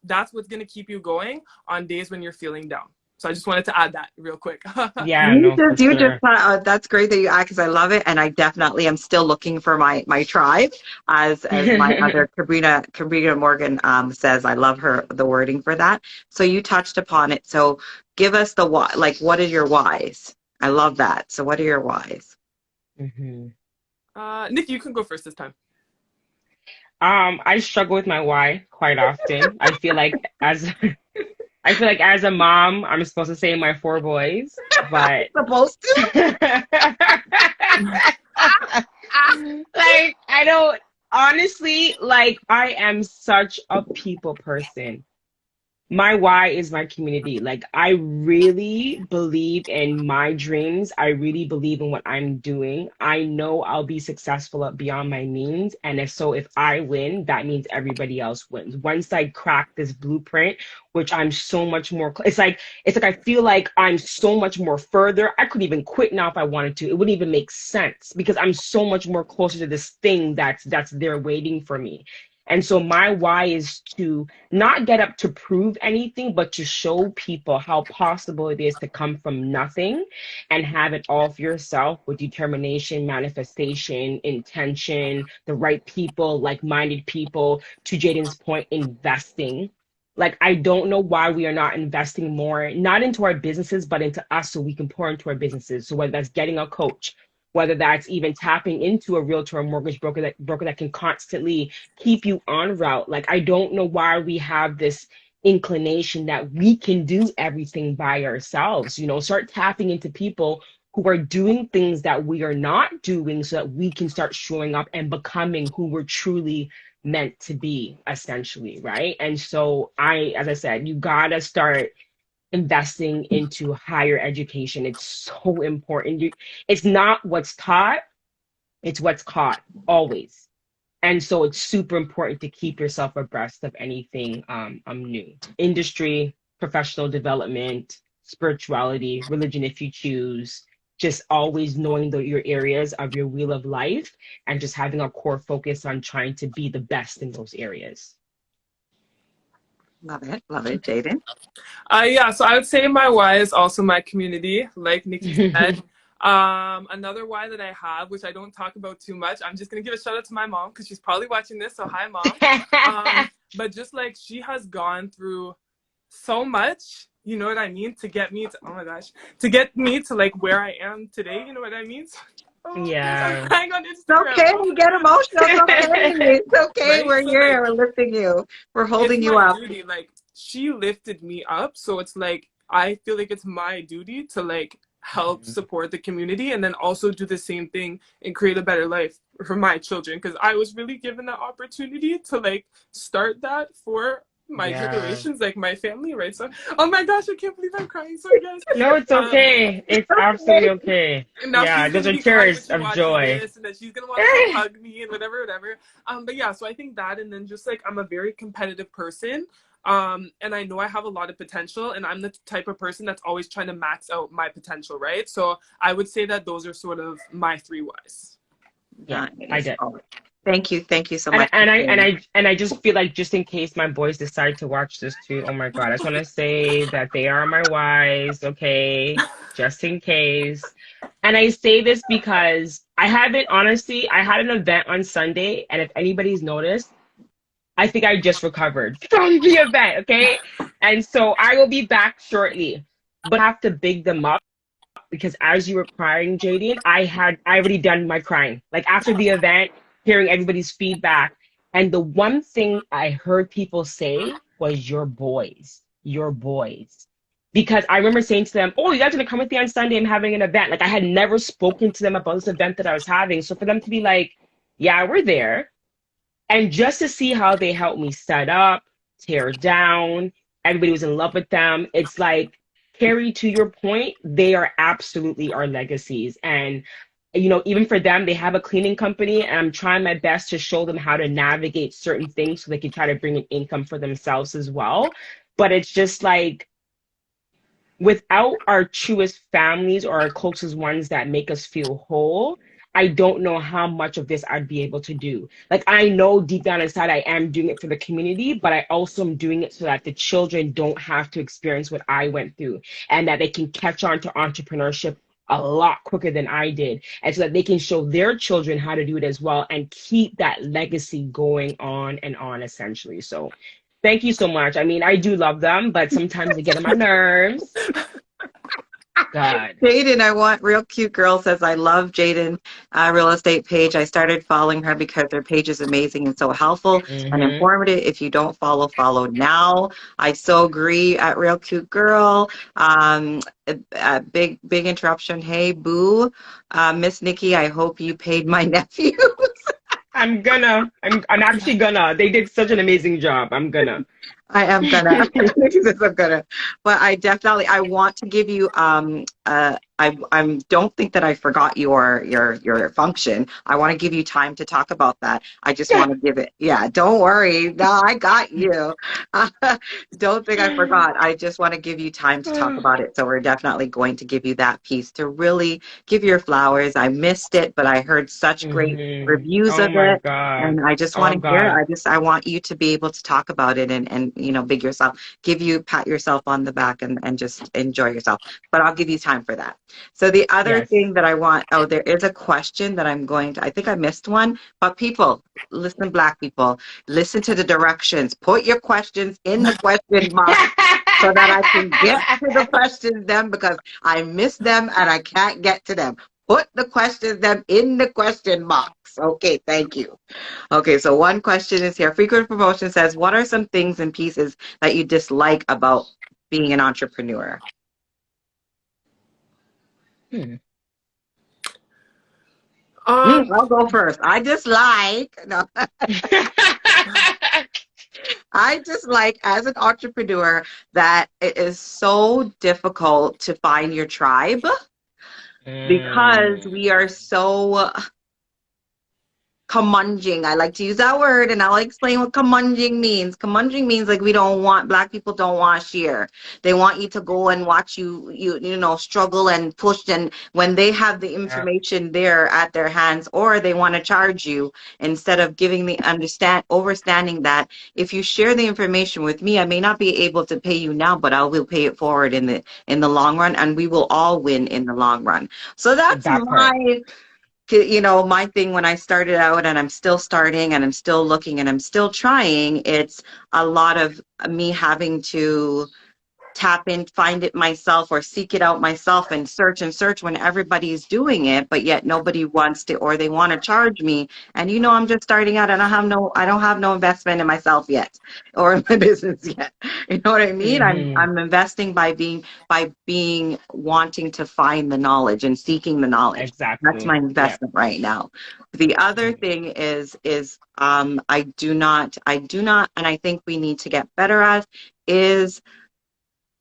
that's what's going to keep you going on days when you're feeling down. So I just wanted to add that real quick. Yeah, no, for You just, sure. that's great that you ask, because I love it. And I definitely am still looking for my tribe, as my other Cabrina Morgan says. I love her, the wording for that. So you touched upon it. So give us the why, like, what are your whys? I love that. So what are your whys? Hmm. Nikki, you can go first this time. I struggle with my why quite often. I feel like as a mom, I'm supposed to say my four boys, but Supposed to? like I don't honestly like I am such a people person. My why is my community. Like, I really believe in my dreams. I really believe in what I'm doing. I know I'll be successful at beyond my means. And if I win, that means everybody else wins. Once I crack this blueprint, which I'm so much more, it's like I feel like I'm so much more further. I could even quit now if I wanted to. It wouldn't even make sense because I'm so much more closer to this thing that's there waiting for me. And so my why is to not get up to prove anything, but to show people how possible it is to come from nothing and have it all for yourself with determination, manifestation, intention, the right people, like-minded people. To Jaden's point, investing. Like, I don't know why we are not investing more, not into our businesses, but into us so we can pour into our businesses. So whether that's getting a coach, whether that's even tapping into a realtor or mortgage broker that can constantly keep you on route. Like, I don't know why we have this inclination that we can do everything by ourselves. Start tapping into people who are doing things that we are not doing so that we can start showing up and becoming who we're truly meant to be, essentially, right? And so as I said, you gotta start investing into higher education. It's so important. It's not what's taught, it's what's caught, always. And so it's super important to keep yourself abreast of anything new. Industry, professional development, spirituality, religion if you choose, just always knowing your areas of your wheel of life and just having a core focus on trying to be the best in those areas. Love it. Love it. Jayden? Yeah, so I would say my why is also my community, like Nikki said. Another why that I have, which I don't talk about too much, I'm just gonna give a shout out to my mom because she's probably watching this, so hi mom. But just like she has gone through so much, you know what I mean, to get me to, oh my gosh, to get me to like where I am today, you know what I mean? So, Yeah. I'm crying on It's Instagram. okay. You get emotional. It's okay. It's okay. Right? We're So here. like, We're lifting you. We're it's holding you my up. duty. Like she lifted me up, so it's like I feel like it's my duty to like help support the community and then also do the same thing and create a better life for my children, because I was really given that opportunity to like start that for my Yeah. generations, like my family, right? So oh my gosh, I can't believe I'm crying, sorry guys. No, it's okay. It's absolutely okay. And now Yeah, she's those gonna are be crying when tears she of watches joy. this, and then she's gonna want to come hug me and whatever. But yeah, so I think that, and then just like I'm a very competitive person. And I know I have a lot of potential, and I'm the type of person that's always trying to max out my potential, right? So I would say that those are sort of my three whys. Yeah, I Nice. did. Oh, thank you. Thank you so And much for and I and sharing. I and I just feel like, just in case my boys decide to watch this too, oh my God, I just want to say that they are my wives, okay? Just in case. And I say this because I had an event on Sunday, and if anybody's noticed, I think I just recovered from the event, okay? And so I will be back shortly. But I have to big them up because as you were crying, Jaden, I already done my crying. Like after the event, hearing everybody's feedback. And the one thing I heard people say was your boys. Because I remember saying to them, oh, you guys are gonna come with me on Sunday, I'm having an event. Like I had never spoken to them about this event that I was having. So for them to be like, yeah, we're there. And just to see how they helped me set up, tear down, everybody was in love with them. It's like, Kerry, to your point, they are absolutely our legacies. And, even for them, they have a cleaning company, and I'm trying my best to show them how to navigate certain things so they can try to bring an income for themselves as well. But it's just like, without our truest families or our closest ones that make us feel whole, I don't know how much of this I'd be able to do. Like, I know deep down inside I am doing it for the community, but I also am doing it so that the children don't have to experience what I went through and that they can catch on to entrepreneurship a lot quicker than I did. And so that they can show their children how to do it as well and keep that legacy going on and on, essentially. So thank you so much. I mean, I do love them, but sometimes they get on my nerves. God. Jayden, I want Real Cute Girl says, I love Jayden real estate page. I started following her because her page is amazing and so helpful and Mm-hmm. informative. If you don't follow, follow now. I so agree at Real Cute Girl. Big interruption. Hey, boo. Miss Nikki, I hope you paid my nephew. I'm actually gonna. They did such an amazing job. I'm gonna. I am gonna. Nikki says I'm gonna. But I want to give you I don't think that I forgot your function. I want to give you time to talk about that. I just want to give it. Yeah, don't worry. No, I got you. Don't think I forgot. I just want to give you time to talk about it. So we're definitely going to give you that piece to really give your flowers. I missed it, but I heard such great reviews Oh of my it. God. And I just Oh want to hear God. it. I want you to be able to talk about it and big yourself, pat yourself on the back and just enjoy yourself. But I'll give you time for that. So the other Yes. thing that there is a question that I think I missed one, but people, listen, Black people, listen to the directions. Put your questions in the question box so that I can get to the questions then because I missed them and I can't get to them. put them in the question box. Okay, thank you. Okay, so one question is here. Frequent Promotion says, what are some things and pieces that you dislike about being an entrepreneur? Hmm. I'll go first. I dislike, no, I dislike as an entrepreneur that it is so difficult to find your tribe because we are so curmudgeon. I like to use that word, and I'll explain what curmudgeon means. Curmudgeon means like we don't want, black people don't want to share. They want you to go and watch you struggle and push. And when they have the Yeah, information there at their hands, or they want to charge you instead of giving the understanding that if you share the information with me, I may not be able to pay you now, but I will pay it forward in the long run, and we will all win in the long run. So that's that part. my thing when I started out, and I'm still starting, and I'm still looking, and I'm still trying. It's a lot of me having to tap in, find it myself, or seek it out myself and search when everybody's doing it, but yet nobody wants to, or they want to charge me. And I'm just starting out, and I don't have no investment in myself yet, or in my business yet. You know what I mean? Hmm. I'm investing by being wanting to find the knowledge and seeking the knowledge. That's my Exactly. Yeah. investment right now. The other Mhm. thing is I do not, and I think we need to get better at is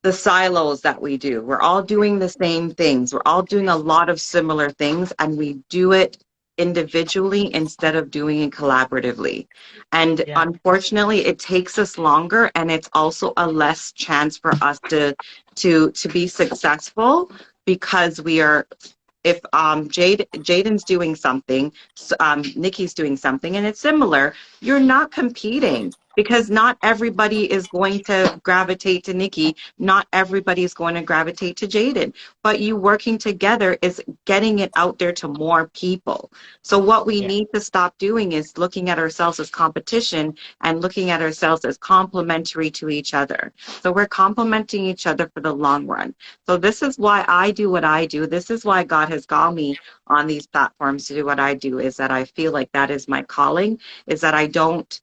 the silos that we do. We're all doing the same things. We're all doing a lot of similar things, and we do it individually instead of doing it collaboratively. And Yeah. unfortunately, it takes us longer, and it's also a less chance for us to be successful because we are if Jayden's doing something, Nikki's doing something, and it's similar, you're not competing because not everybody is going to gravitate to Nikki. Not everybody is going to gravitate to Jayden. But you working together is getting it out there to more people. So what we Yeah. need to stop doing is looking at ourselves as competition and looking at ourselves as complementary to each other. So we're complementing each other for the long run. So this is why I do what I do. This is why God has called me on these platforms to do what I do, is that I feel like that is my calling, is that I don't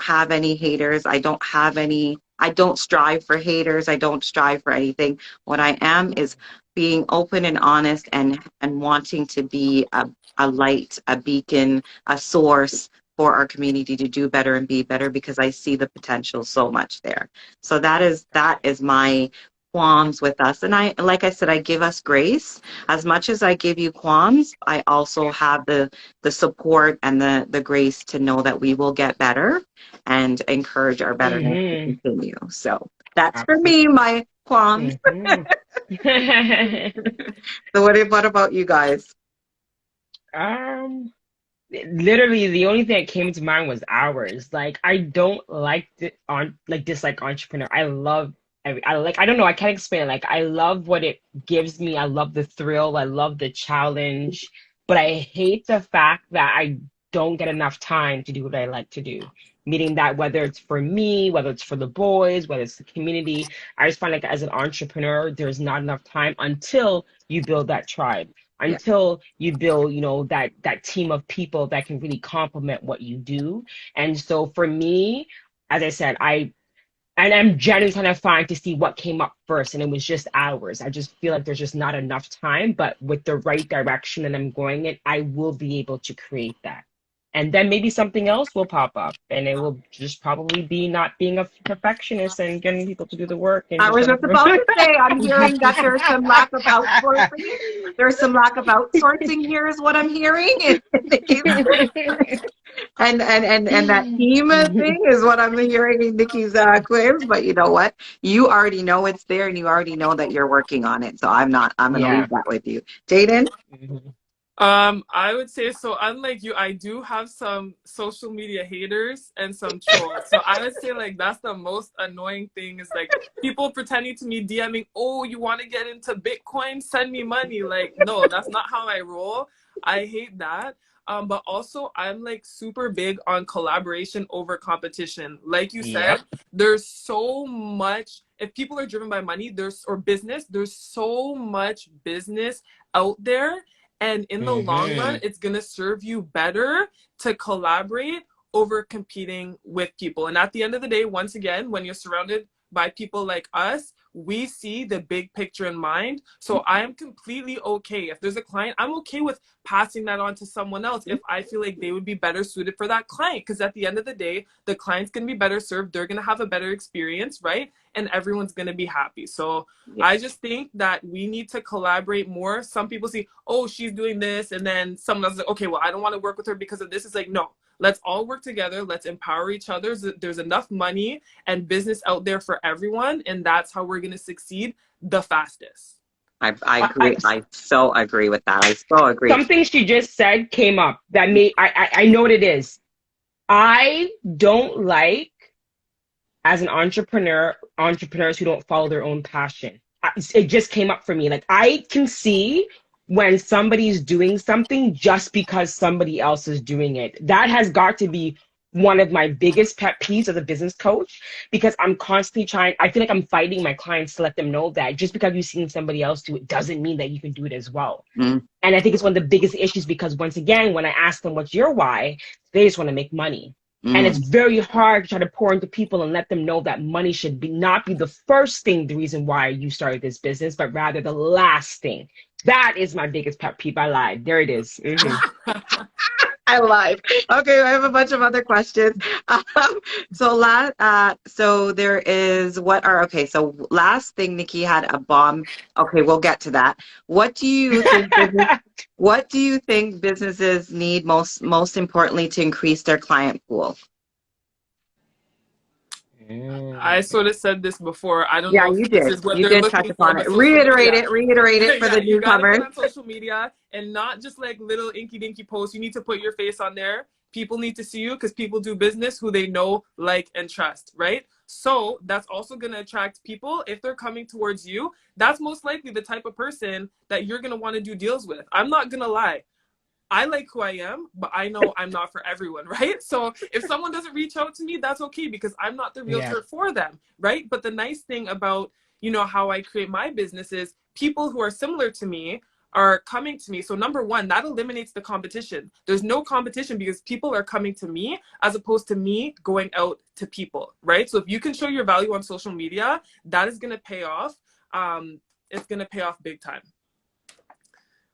have any haters. I don't strive for haters. I don't strive for anything. What I am is being open and honest and wanting to be a light, a beacon, a source for our community to do better and be better because I see the potential so much there. So that is my qualms with us. And like I said, I give us grace. As much as I give you qualms, I also have the support and the grace to know that we will get better and encourage our betterness to Hmm. continue. So that's for me, Absolutely. my qualms. Hmm. So what about you guys? um, Literally, the only thing that came to mind was hours. Like, I don't like dislike entrepreneur. I don't know, I can't explain it. Like, I love what it gives me. I love the thrill. I love the challenge. But I hate the fact that I don't get enough time to do what I like to do. Meaning that whether it's for me, whether it's for the boys, whether it's the community, I just find like as an entrepreneur, there's not enough time until you build that tribe, Yeah. until you build, that team of people that can really complement what you do. And so for me, as I said, I'm generally trying to find to see what came up first, and it was just hours. I just feel like there's just not enough time, but with the right direction that I'm going in, I will be able to create that. And then maybe something else will pop up, and it will just probably be not being a perfectionist and getting people to do the work and I just was letting. just about to say, I'm hearing that there's some lack of outsourcing. There's some lack of outsourcing here is what I'm hearing. And that team thing is what I'm hearing in Nikki's quiz. But you know what? You already know it's there, and you already know that you're working on it. So I'm going to Yeah. leave that with you. Jaden? Mhm. I would say so. Unlike you, I do have some social media haters and some trolls. So I would say like that's the most annoying thing is like people pretending to me DMing, oh, you want to get into Bitcoin? Send me money. Like, no, that's not how I roll. I hate that. But also I'm like super big on collaboration over competition. Like you said, Yep. there's so much. If people are driven by money, or business, there's so much business out there, And in the long run, Mm-hmm. it's going to serve you better to collaborate over competing with people. And at the end of the day, once again, when you're surrounded by people like us, we see the big picture in mind. So I am completely okay. If there's a client, I'm okay with passing that on to someone else if I feel like they would be better suited for that client. Because at the end of the day, the client's going to be better served. They're going to have a better experience, right? And everyone's going to be happy. So Yeah. I just think that we need to collaborate more. Some people see, oh, she's doing this. And then someone else is like, okay, well, I don't want to work with her because of this. It's like, no, let's all work together. Let's empower each other. There's enough money and business out there for everyone. And that's how we're going to succeed the fastest. I agree. I so agree with that. I so agree. Something she just said came up that made I know what it is. I don't like, as an entrepreneurs who don't follow their own passion. It just came up for me. Like, I can see when somebody's doing something just because somebody else is doing it. That has got to be one of my biggest pet peeves as a business coach, because I'm constantly I feel like I'm fighting my clients to let them know that just because you've seen somebody else do it doesn't mean that you can do it as well. Mm. And I think it's one of the biggest issues, because once again, when I ask them what's your why, they just want to make money. And it's very hard to try to pour into people and let them know that money should not be the first thing, the reason why you started this business, but rather the last thing. That is my biggest pet peeve. I lied. There it is. Mm-hmm. I lied. Okay, I have a bunch of other questions. So there is so last thing, Nikki had a bomb. Okay, we'll get to that. What do you think what do you think businesses need most importantly to increase their client pool? I sort of said this before. I don't Yeah, know if you this did. is what You they're did touch looking for, upon it. but social media. Reiterate it for Yeah, the you got to newcomers. get on social media, and not just like little inky dinky posts. You need to put your face on there. People need to see you because people do business who they know, like, and trust, right? So that's also going to attract people. If they're coming towards you, that's most likely the type of person that you're going to want to do deals with. I'm not going to lie. I like who I am, but I know I'm not for everyone, right? So if someone doesn't reach out to me, that's okay, because I'm not the Yeah. realtor for them, right? But the nice thing about, how I create my business is people who are similar to me are coming to me. So number one, that eliminates the competition. There's no competition because people are coming to me as opposed to me going out to people, right? So if you can show your value on social media, that is going to pay off. It's going to pay off big time.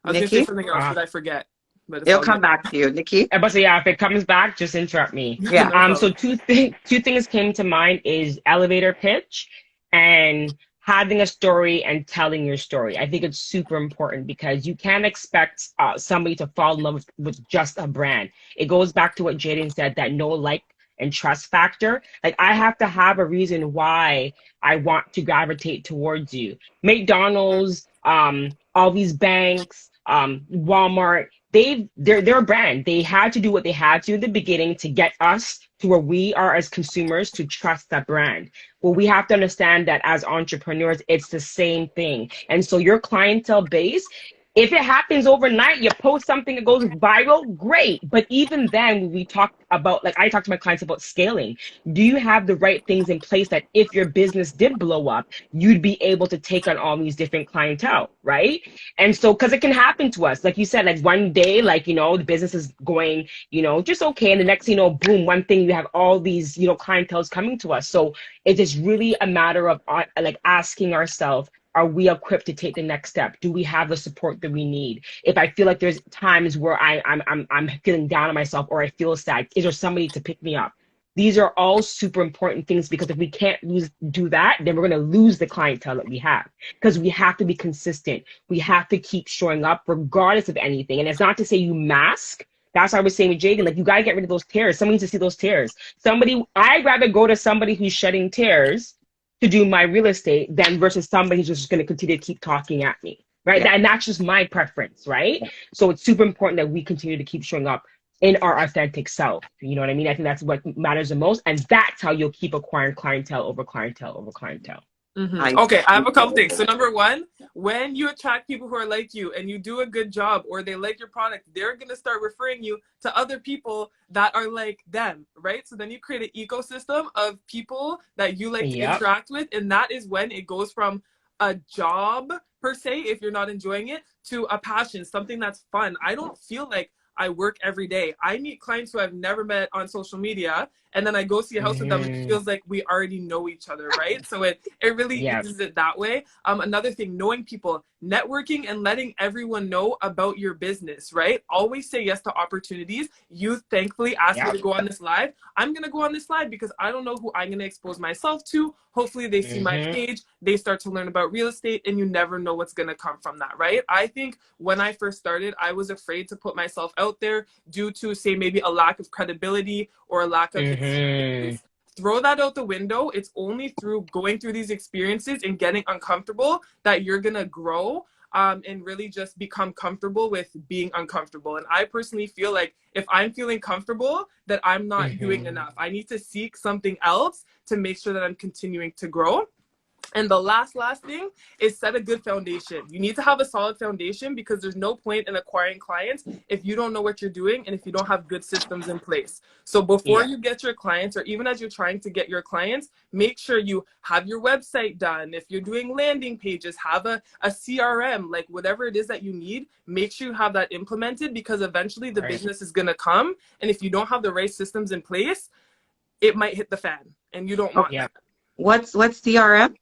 I was going to say Nikki? something else that I forget. But It'll come back to you, Nikki. But so yeah, if it comes back, just interrupt me. Yeah. No So two things came to mind is elevator pitch and having a story and telling your story. I think it's super important because you can't expect somebody to fall in love with just a brand. It goes back to what Jayden said, that no like and trust factor. Like, I have to have a reason why I want to gravitate towards you. McDonald's, all these banks, Walmart, they're a brand. They had to do what they had to in the beginning to get us to where we are as consumers to trust that brand. Well, we have to understand that as entrepreneurs, it's the same thing. And so your clientele base, if it happens overnight, you post something that goes viral, great. But even then, we talk about, like, I talk to my clients about scaling. Do you have the right things in place that if your business did blow up, you'd be able to take on all these different clientele, right? And so, because it can happen to us, like you said, like one day, like, the business is going, just okay. And the next, boom, one thing, you have all these, clientels coming to us. So it is really a matter of like asking ourselves, are we equipped to take the next step? Do we have the support that we need? If I feel like there's times where I'm feeling down on myself, or I feel sad, is there somebody to pick me up? These are all super important things, because if we can't do that, then we're going to lose the clientele that we have, because we have to be consistent. We have to keep showing up regardless of anything. And it's not to say you mask. That's what I was saying with Jayden. Like, you got to get rid of those tears. Someone needs to see those tears. I'd rather go to somebody who's shedding tears to do my real estate than versus somebody who's just going to continue to keep talking at me, right? Yeah. And that's just my preference, right? So it's super important that we continue to keep showing up in our authentic self. You know what I mean? I think that's what matters the most. And that's how you'll keep acquiring clientele over clientele over clientele. Mm-hmm. Okay, I have a couple things. So number one, when you attract people who are like you and you do a good job, or they like your product, they're going to start referring you to other people that are like them, right? So then you create an ecosystem of people that you like to interact with. And that is when it goes from a job per se, if you're not enjoying it, to a passion, something that's fun. I don't feel like I work every day. I meet clients who I've never met on social media, and then I go see a house with them, and it Mm-hmm. feels like we already know each other, right? So it really Yep. eases it that way. Another thing, knowing people, networking, and letting everyone know about your business, right? Always say yes to opportunities. You thankfully asked me Yep. to go on this live. I'm gonna go on this live because I don't know who I'm gonna expose myself to. Hopefully they see my Mm-hmm. page, they start to learn about real estate, and you never know what's gonna come from that, right? I think when I first started, I was afraid to put myself out there due to, say, maybe a lack of credibility or a lack of Mm-hmm. experience. Throw that out the window. It's only through going through these experiences and getting uncomfortable that you're gonna grow, and really just become comfortable with being uncomfortable. And I personally feel like if I'm feeling comfortable, that I'm not doing Mm-hmm. enough. I need to seek something else to make sure that I'm continuing to grow. And the last thing is set a good foundation. You need to have a solid foundation because there's no point in acquiring clients if you don't know what you're doing and if you don't have good systems in place. So before Yeah. you get your clients, or even as you're trying to get your clients, make sure you have your website done. If you're doing landing pages, have a CRM, like whatever it is that you need, make sure you have that implemented, because eventually the Right. business is going to come. And if you don't have the right systems in place, it might hit the fan, and you don't want Okay. that. Yep. What's CRM?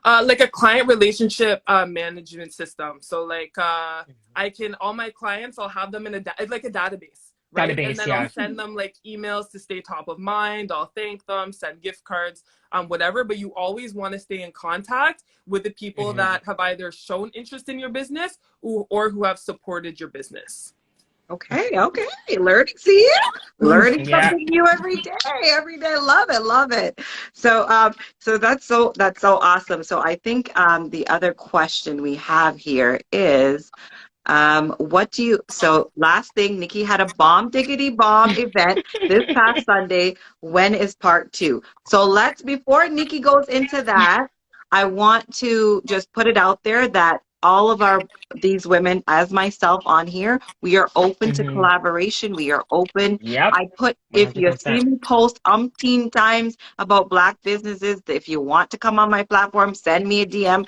Like a client relationship management system. So like Mhm. I can, all my clients, I'll have them in like a database, right? And Database, then I'll yeah. send them like emails to stay top of mind. I'll thank them, send gift cards, whatever. But you always want to stay in contact with the people Mm-hmm. that have either shown interest in your business, or who have supported your business. Okay, okay. Learning, see? Learning Yeah. something new every day. Every day. Love it, love it. So so that's so awesome. So I think the other question we have here is what do you, so last thing, Nikki had a bomb diggity bomb event this past Sunday. When is part two? So let's, before Nikki goes into that, I want to just put it out there that all of these women, as myself on here, we are open to Mm-hmm. collaboration. We are open. Yep. I put, if you see 100%. me post umpteen times about Black businesses, if you want to come on my platform, send me a DM.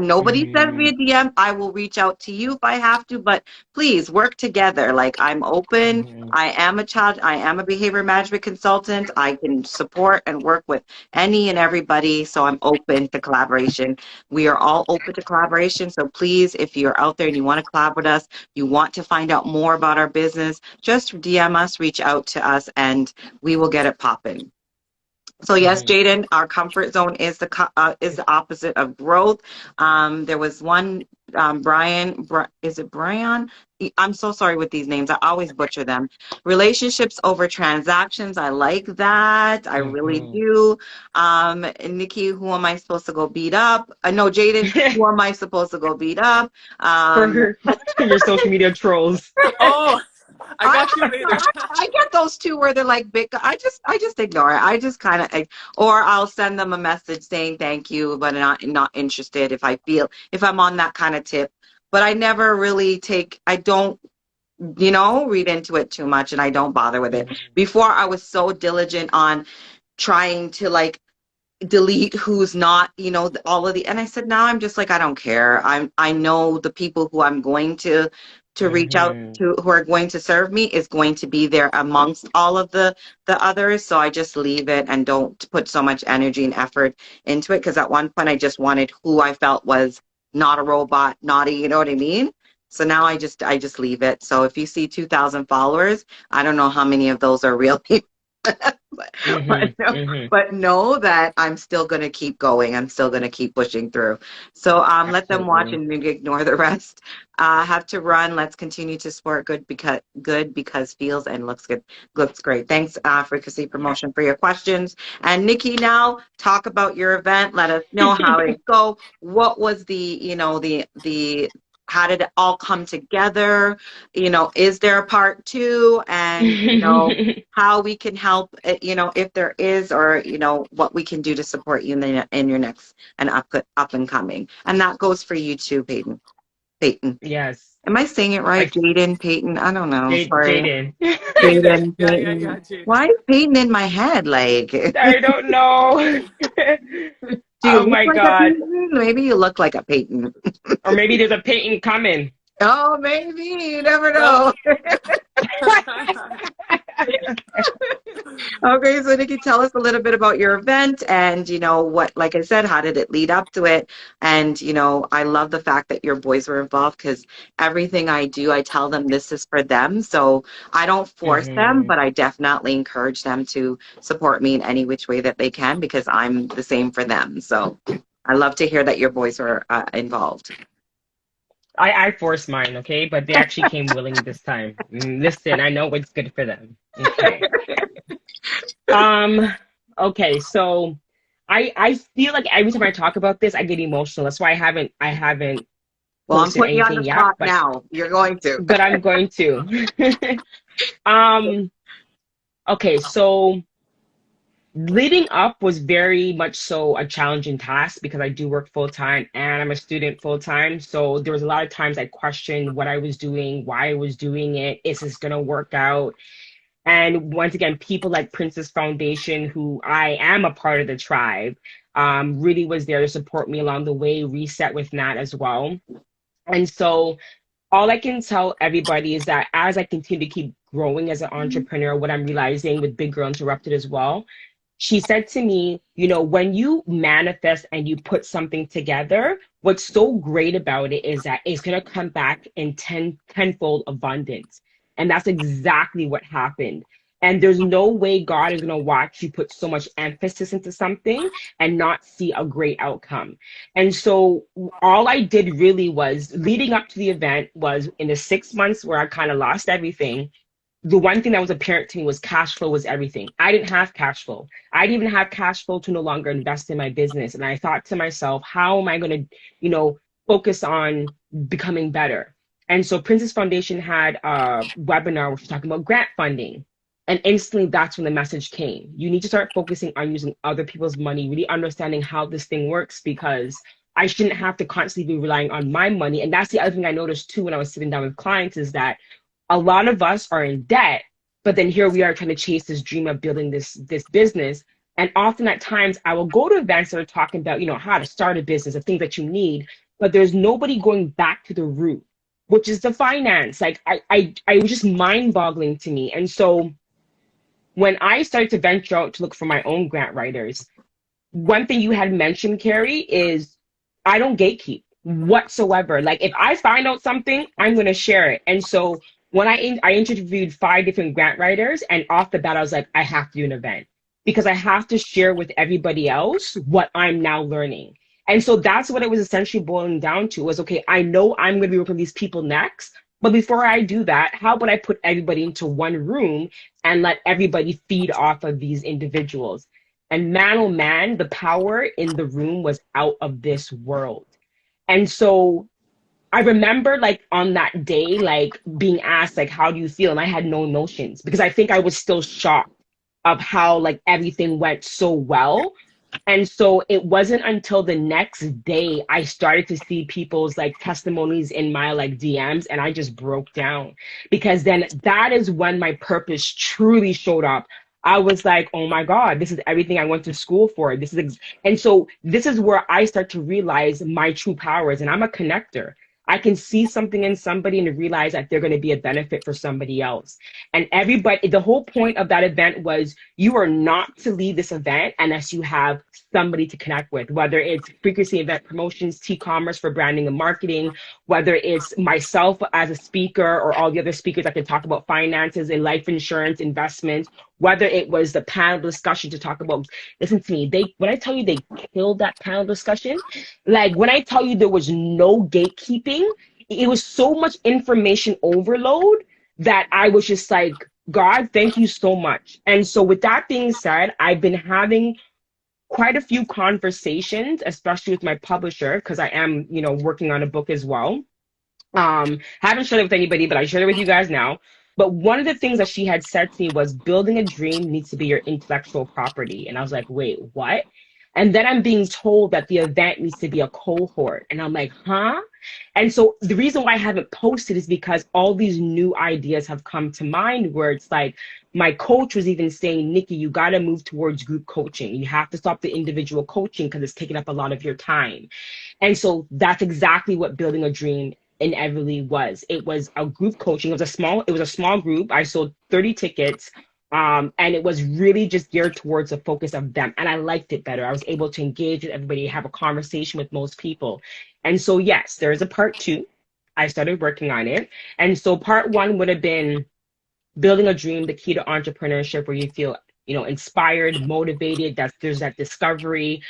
Nobody sends me Mm-hmm. a DM. I will reach out to you if I have to, but please work together. Like, I'm open. Mm-hmm. I am a behavior management consultant. I can support and work with any and everybody. So I'm open to collaboration. We are all open to collaboration. So please, if you're out there and you want to collab with us, you want to find out more about our business, just DM us, reach out to us, and we will get it popping. So yes, Mm-hmm. Jayden, our comfort zone is the opposite of growth. There was one is it Brian? I'm so sorry with these names. I always butcher them. Relationships over transactions. I like that. I really Mm-hmm. do. Nikki, who am I supposed to go beat up? No, Jayden, who am I supposed to go beat up? Um, For your social media trolls. Oh, I I, got you later. I get those two where they're like big. I just ignore it. I just kind of, or I'll send them a message saying thank you, but not interested if I'm on that kind of tip. But I never really I don't, read into it too much, and I don't bother with it. Mm-hmm. Before, I was so diligent on trying to like delete who's not, all of the, and I said, now I'm just like, I don't care. I know the people who I'm going to reach out Mm-hmm. to, who are going to serve me, is going to be there amongst all of the others. So I just leave it and don't put so much energy and effort into it, because at one point I just wanted who I felt was not a robot, naughty, you know what I mean? So now I just leave it. So if you see 2,000 followers, I don't know how many of those are real people. but, but, Mm-hmm. no, Mm-hmm. but know that I'm still going to keep going. I'm still going to keep pushing through. So let them watch Absolutely. and maybe ignore the rest. Have to run. Let's continue to support good because feels and looks great. Thanks, Frequency Yeah. Promotion, for your questions. And Nikki, now talk about your event. Let us know how it go. What was the how did it all come together? Is there a part two? And how we can help, if there is, or what we can do to support you in your next and up and coming. And that goes for you too, Peyton. Peyton. Yes. Am I saying it right? Like Jayden, Peyton? I don't know. Sorry. Jaden. Jayden. Jayden, Yeah, Peyton. Jayden. Why is Peyton in my head? Like, I don't know. Do you Oh look my like a God. Peyton? Maybe you look like a Peyton. Or maybe there's a painting coming. Oh, maybe. You never Oh. know. Okay, so Nikki, tell us a little bit about your event and, what, like I said, how did it lead up to it? And, I love the fact that your boys were involved because everything I do, I tell them this is for them. So I don't force them, Hmm. but I definitely encourage them to support me in any which way that they can because I'm the same for them. So I love to hear that your boys were involved. I forced mine, okay? But they actually came willing this time. Listen, I know what's good for them. Okay. Um, okay, so I feel like every time I talk about this, I get emotional. That's why I haven't Well, I'm posted putting you on the anything yet, spot now. You're going to. but I'm going to. Um, okay, so leading up was very much so a challenging task because I do work full time and I'm a student full time. So there was a lot of times I questioned what I was doing, why I was doing it, is this gonna work out? And once again, people like Princess Foundation, who I am a part of the tribe, really was there to support me along the way, reset with Nat as well. And so all I can tell everybody is that as I continue to keep growing as an entrepreneur, what I'm realizing with Big Girl Interrupted as well, she said to me, when you manifest and you put something together, what's so great about it is that it's going to come back in tenfold abundance. And that's exactly what happened. And there's no way God is going to watch you put so much emphasis into something and not see a great outcome. And so all I did really was leading up to the event was in the 6 months where I kind of lost everything. The one thing that was apparent to me was cash flow was everything. I didn't have cash flow. I didn't even have cash flow to no longer invest in my business. And I thought to myself, how am I going to, focus on becoming better? And so Princess Foundation had a webinar which was talking about grant funding. And instantly that's when the message came. You need to start focusing on using other people's money, really understanding how this thing works because I shouldn't have to constantly be relying on my money. And that's the other thing I noticed too when I was sitting down with clients is that a lot of us are in debt, but then here we are trying to chase this dream of building this business. And often at times I will go to events that are talking about, how to start a business, the things that you need, but there's nobody going back to the root, which is the finance. Like I was just mind-boggling to me. And so when I started to venture out to look for my own grant writers, one thing you had mentioned, Kerry, is I don't gatekeep whatsoever. Like if I find out something, I'm going to share it. And so when I interviewed 5 different grant writers, and off the bat, I was like, I have to do an event because I have to share with everybody else what I'm now learning. And so that's what it was essentially boiling down to was, okay, I know I'm going to be working with these people next. But before I do that, how about I put everybody into one room and let everybody feed off of these individuals? And man, oh man, the power in the room was out of this world. And so I remember like on that day, like being asked, like, how do you feel? And I had no emotions because I think I was still shocked of how like everything went so well. And so it wasn't until the next day I started to see people's like testimonies in my like DMs and I just broke down because then that is when my purpose truly showed up. I was like, oh my God, this is everything I went to school for. And so this is where I start to realize my true powers and I'm a connector. I can see something in somebody and realize that they're going to be a benefit for somebody else. And everybody, the whole point of that event was you are not to leave this event unless you have somebody to connect with, whether it's frequency event promotions, T-commerce for branding and marketing, whether it's myself as a speaker or all the other speakers that can talk about finances and life insurance, investments, whether it was the panel discussion to talk about, listen to me, when I tell you they killed that panel discussion, like when I tell you there was no gatekeeping, it was so much information overload that I was just like, God, thank you so much. And so with that being said, I've been having quite a few conversations, especially with my publisher, because I am, working on a book as well. Haven't shared it with anybody, but I shared it with you guys now. But one of the things that she had said to me was building a dream needs to be your intellectual property. And I was like, wait, what? And then I'm being told that the event needs to be a cohort. And I'm like, huh? And so the reason why I haven't posted is because all these new ideas have come to mind where it's like my coach was even saying, Nikki, you got to move towards group coaching. You have to stop the individual coaching because it's taking up a lot of your time. And so that's exactly what Building a Dream inevitably was. It was a group coaching. It was a small group. I sold 30 tickets. And it was really just geared towards the focus of them. And I liked it better. I was able to engage with everybody, have a conversation with most people. And so, yes, there is a part two. I started working on it. And so part one would have been building a dream, the key to entrepreneurship, where you feel, inspired, motivated, that there's that discovery,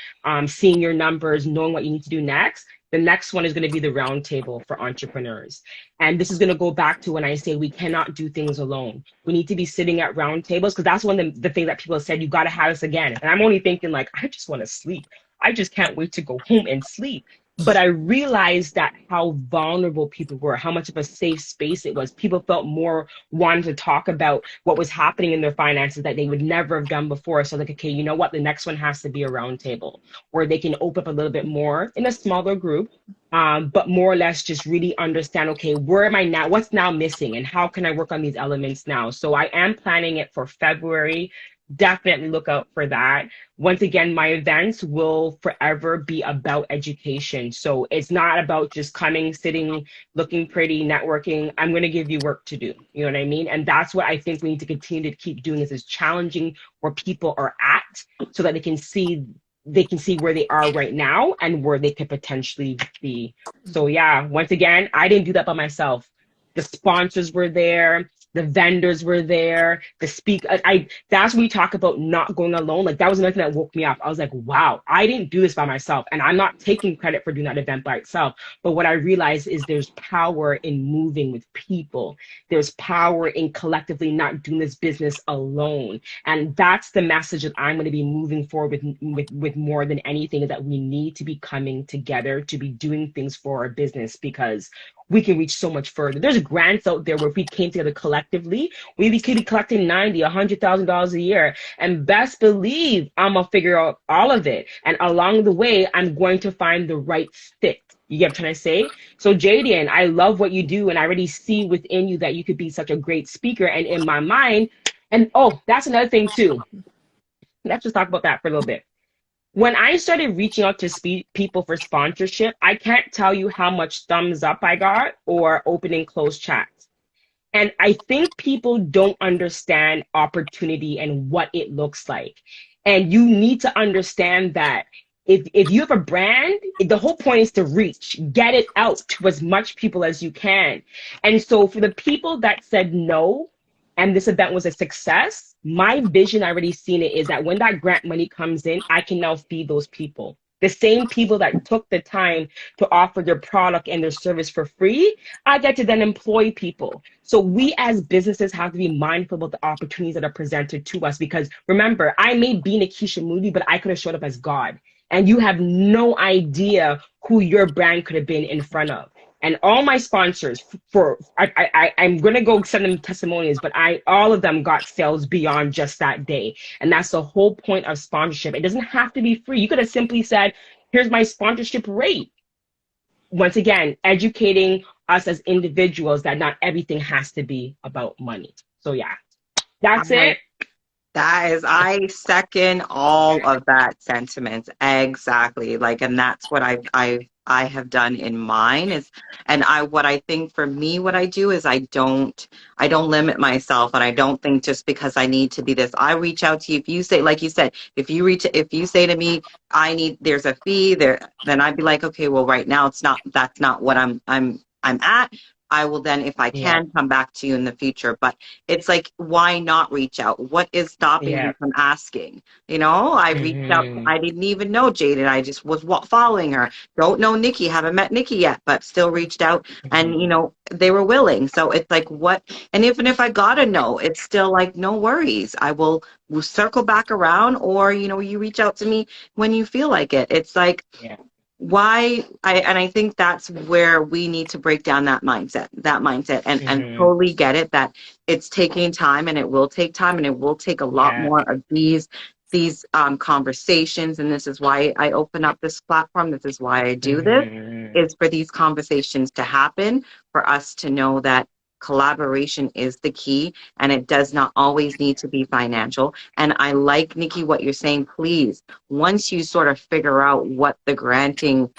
seeing your numbers, knowing what you need to do next. The next one is going to be the roundtable for entrepreneurs. And this is going to go back to when I say we cannot do things alone. We need to be sitting at roundtables, because that's one of the things that people have said, you got to have us again. And I'm only thinking like, I just want to sleep. I just can't wait to go home and sleep. But I realized that how vulnerable people were, how much of a safe space it was. People felt more wanting to talk about what was happening in their finances that they would never have done before. So like, okay, you know what? The next one has to be a roundtable where they can open up a little bit more in a smaller group, but more or less just really understand, okay, where am I now? What's now missing? And how can I work on these elements now? So I am planning it for February. Definitely look out for that. Once again, my events will forever be about education. So it's not about just coming, sitting, looking pretty, networking. I'm going to give you work to do. You know what I mean? And that's what I think we need to continue to keep doing, is challenging where people are at so that they can see where they are right now and where they could potentially be. So yeah, once again, I didn't do that by myself. The sponsors were there. The vendors were there. The speaker, that's when we talk about not going alone. Like, that was another thing that woke me up. I was like, wow, I didn't do this by myself. And I'm not taking credit for doing that event by itself. But what I realized is there's power in moving with people. There's power in collectively not doing this business alone. And that's the message that I'm going to be moving forward with more than anything, is that we need to be coming together to be doing things for our business, because we can reach so much further. There's grants out there where if we came together collectively, we could be collecting $90,000-$100,000 a year. And best believe I'm gonna figure out all of it. And along the way, I'm going to find the right fit. You get what I'm trying to say? So Jayden, I love what you do, and I already see within you that you could be such a great speaker. And in my mind, and oh, that's another thing too. Let's just talk about that for a little bit. When I started reaching out to people for sponsorship, I can't tell you how much thumbs up I got or open and close chats. And I think people don't understand opportunity and what it looks like. And you need to understand that if you have a brand, the whole point is to reach, get it out to as much people as you can. And so for the people that said no, and this event was a success, my vision, I already seen it, is that when that grant money comes in, I can now feed those people. The same people that took the time to offer their product and their service for free, I get to then employ people. So we as businesses have to be mindful about the opportunities that are presented to us, because remember, I may be Nikisha Moody, but I could have showed up as God. And you have no idea who your brand could have been in front of. And all my sponsors, I'm gonna go send them testimonials, but all of them got sales beyond just that day. And that's the whole point of sponsorship. It doesn't have to be free. You could have simply said, here's my sponsorship rate. Once again, educating us as individuals that not everything has to be about money. So yeah, that's it. I second all of that sentiment. Exactly. Like, and that's what I have done in mine is, and what I think for me, what I do is I don't limit myself, and I don't think just because I need to be this, I reach out to you. If you say, like you said, if you say to me, there's a fee there, then I'd be like, okay, well, right now that's not what I'm at. I will then, if I can, come back to you in the future. But it's like, why not reach out? What is stopping you from asking? I reached out. I didn't even know Jayden. I just was following her. Don't know Nikki. Haven't met Nikki yet, but still reached out. And, they were willing. So it's like, what? And even if I got a no, it's still like, no worries. We'll circle back around, or, you reach out to me when you feel like it. It's like, I think that's where we need to break down that mindset and totally get it, that it's taking time, and it will take time, and it will take a lot more of these conversations. And this is why I open up this platform. This is why I do this, is for these conversations to happen, for us to know that collaboration is the key, and it does not always need to be financial. And I like, Nikki, what you're saying. Please, once you sort of figure out what the granting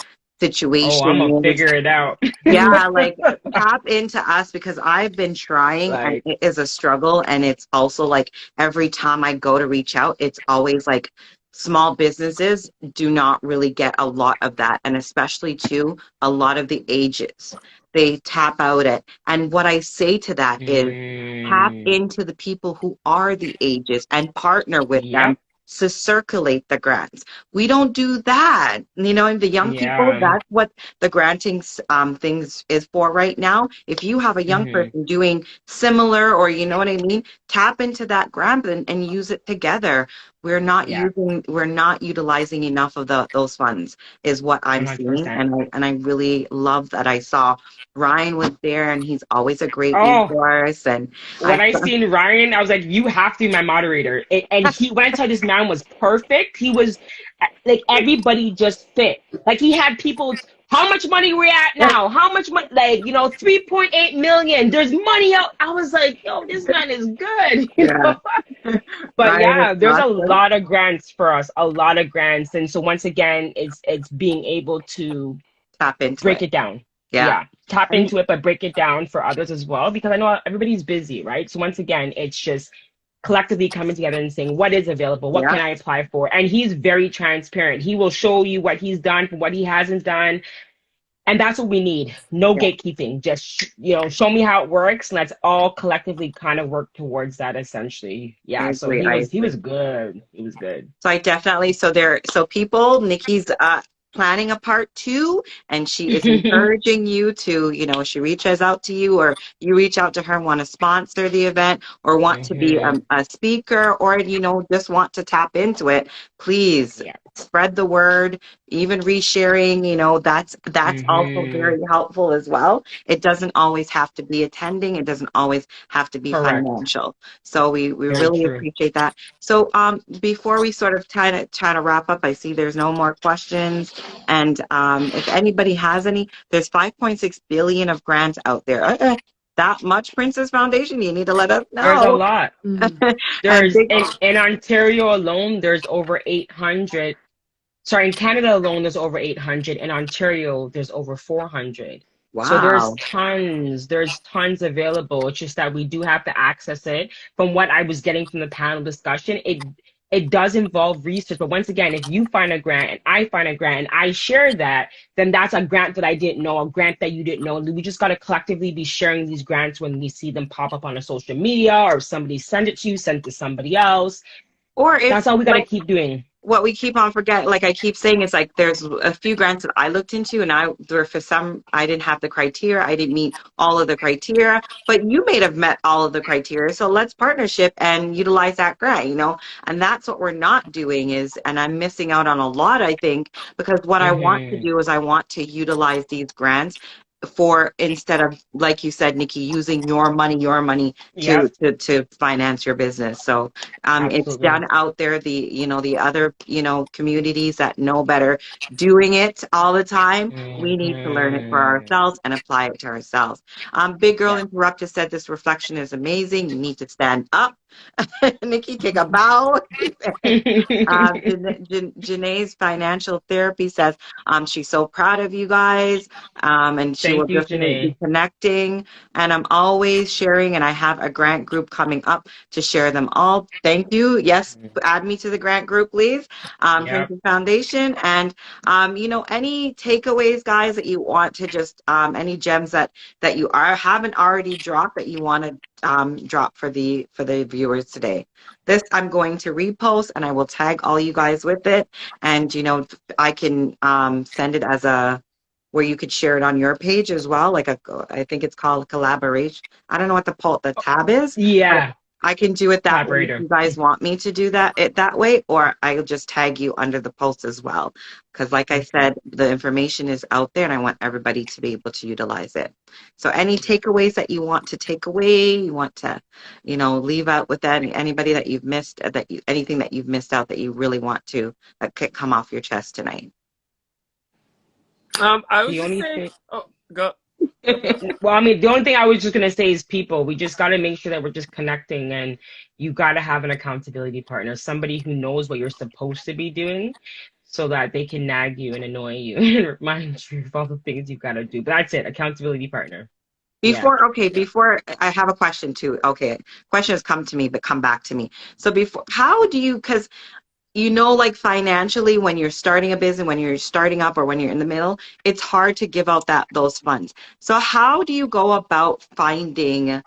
Oh, I'm gonna situation is, figure it out. yeah, like tap into us, because I've been trying and Like, it is a struggle. And it's also like every time I go to reach out, it's always like small businesses do not really get a lot of that. And especially too, a lot of the ages, they tap out at. And what I say to that is tap mm, into the people who are the ages and partner with them yep, to circulate the grants. We don't do that. You know, and the young people, yeah, that's what the granting things is for right now. If you have a young hmm person doing similar, or you know what I mean, tap into that grant and use it together. yeah, We're not utilizing enough of those funds, is what I'm seeing. 100%. And I really love that I saw Ryan was there, and he's always a great Oh, resource. And when I I seen Ryan, I was like, you have to be my moderator. And he went to this man was perfect. He was like everybody just fit. Like he had people. How much money we at now? How much money? Like 3.8 million. There's money out. I was like, yo, this man is good. yeah, But Ryan is yeah, there's a awesome. lot of grants for us. A lot of grants, and so once again, it's being able to Tap into break it. it down. Yeah. Yeah, tap And into it, but break it down for others as well, because I know everybody's busy, right? So once again, it's just collectively coming together and saying what is available, what yeah, can I apply for, and he's very transparent. He will show you what he's done from what he hasn't done, and that's what we need. No yeah, gatekeeping. Just show me how it works. Let's all collectively kind of work towards that. Essentially, I yeah. So agree. he I was he agree. was good. He was good. So I definitely, so people, Nikki's planning a part two, and she is encouraging you to, she reaches out to you, or you reach out to her, want to sponsor the event, or want to be hmm a speaker, or, just want to tap into it. Please Yeah. spread the word, even resharing, that's also hmm very helpful as well. It doesn't always have to be attending. It doesn't always have to be Correct. financial. So we Very really true. appreciate that. So before we sort of try to wrap up, I see there's no more questions. And if anybody has any, there's 5.6 billion of grants out there. That much, Princess Foundation, you need to let us There's a know. lot. Mhm. And There's big, in Ontario alone, there's over 800. Sorry, in Canada alone, there's over 800. In Ontario, there's over 400. So wow, there's tons available. It's just that we do have to access it. From what I was getting from the panel discussion, it does involve research. But once again, if you find a grant and I find a grant and I share that, then that's a grant that I didn't know, a grant that you didn't know. We just got to collectively be sharing these grants when we see them pop up on a social media, or if somebody send it to you, send it to somebody else. or if That's all we got to like keep doing. what we keep on forgetting, like I keep saying, is like there's a few grants that I looked into, and for some, I didn't have the criteria. I didn't meet all of the criteria, but you may have met all of the criteria. So let's partnership and utilize that grant. And that's what we're not doing and I'm missing out on a lot, I think, because what I want to hmm do is I want to utilize these grants for, instead of, like you said, Nikki, using your money to Yep, to finance your business. So it's absolutely. done out there. The other, communities that know better, doing it all the time. We need to learn it for hmm ourselves and apply it to ourselves. Big Girl Yeah. Interrupted said this reflection is amazing. You need to stand up. Nikki, take a bow. Janae's financial therapy says she's so proud of you guys, and she will Thank you, definitely be Janae. connecting. And I'm always sharing, and I have a grant group coming up to share them all. Thank you. Yes, add me to the grant group, please. Yep. Princess Foundation. And any takeaways, guys, that you want to just any gems that you haven't already dropped that you want to drop for the viewers today. This I'm going to repost, and I will tag all you guys with it. And I can send it as a where you could share it on your page as well. I think it's called collaboration. I don't know what the tab is, but Yeah. I can do it that way if Collaborator. you guys want me to do that way, or I'll just tag you under the post as well. Because like I Okay. said, the information is out there, and I want everybody to be able to utilize it. So any Yeah. takeaways that you want to take away, you want to, leave out with anybody that you've missed, anything that you've missed out that you really want to, that could come off your chest tonight. I would The just only say, thing oh, go. Well, I mean, the only thing I was just gonna say is people. We just got to make sure that we're just connecting, and you got to have an accountability partner, somebody who knows what you're supposed to be doing, so that they can nag you and annoy you and remind you of all the things you got to do. But that's it, accountability partner. Yeah, yeah. Before I have a question too. Okay, question has come to me, but come back to me. So before, how do you, because like financially, when you're starting a business, when you're starting up or when you're in the middle, it's hard to give out those funds. So how do you go about finding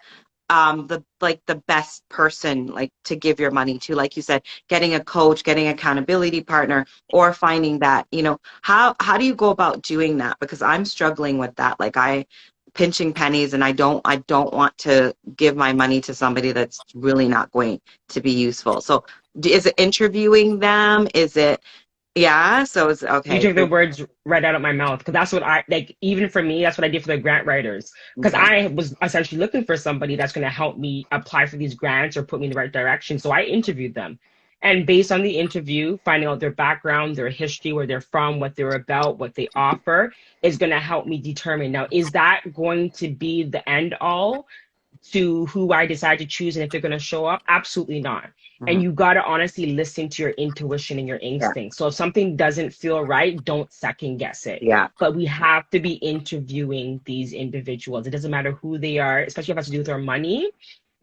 the best person to give your money to, like you said, getting a coach, getting an accountability partner, or finding that, how do you go about doing that? Because I'm struggling with that. Like, I pinching pennies, and I don't want to give my money to somebody that's really not going to be useful. So is it interviewing them? Is it, yeah, so it's You okay. took the words right out of my mouth because that's what I like. Even for me, that's what I did for the grant writers. Because Okay. I was essentially looking for somebody that's going to help me apply for these grants or put me in the right direction. So I interviewed them. And based on the interview, finding out their background, their history, where they're from, what they're about, what they offer, is going to help me determine now, is that going to be the end all to who I decide to choose and if they're going to show up? Absolutely not. And Mhm. you got to honestly listen to your intuition and your Yeah. instincts. So if something doesn't feel right, don't second guess it. Yeah. But we have to be interviewing these individuals. It doesn't matter who they are, especially if it has to do with our money.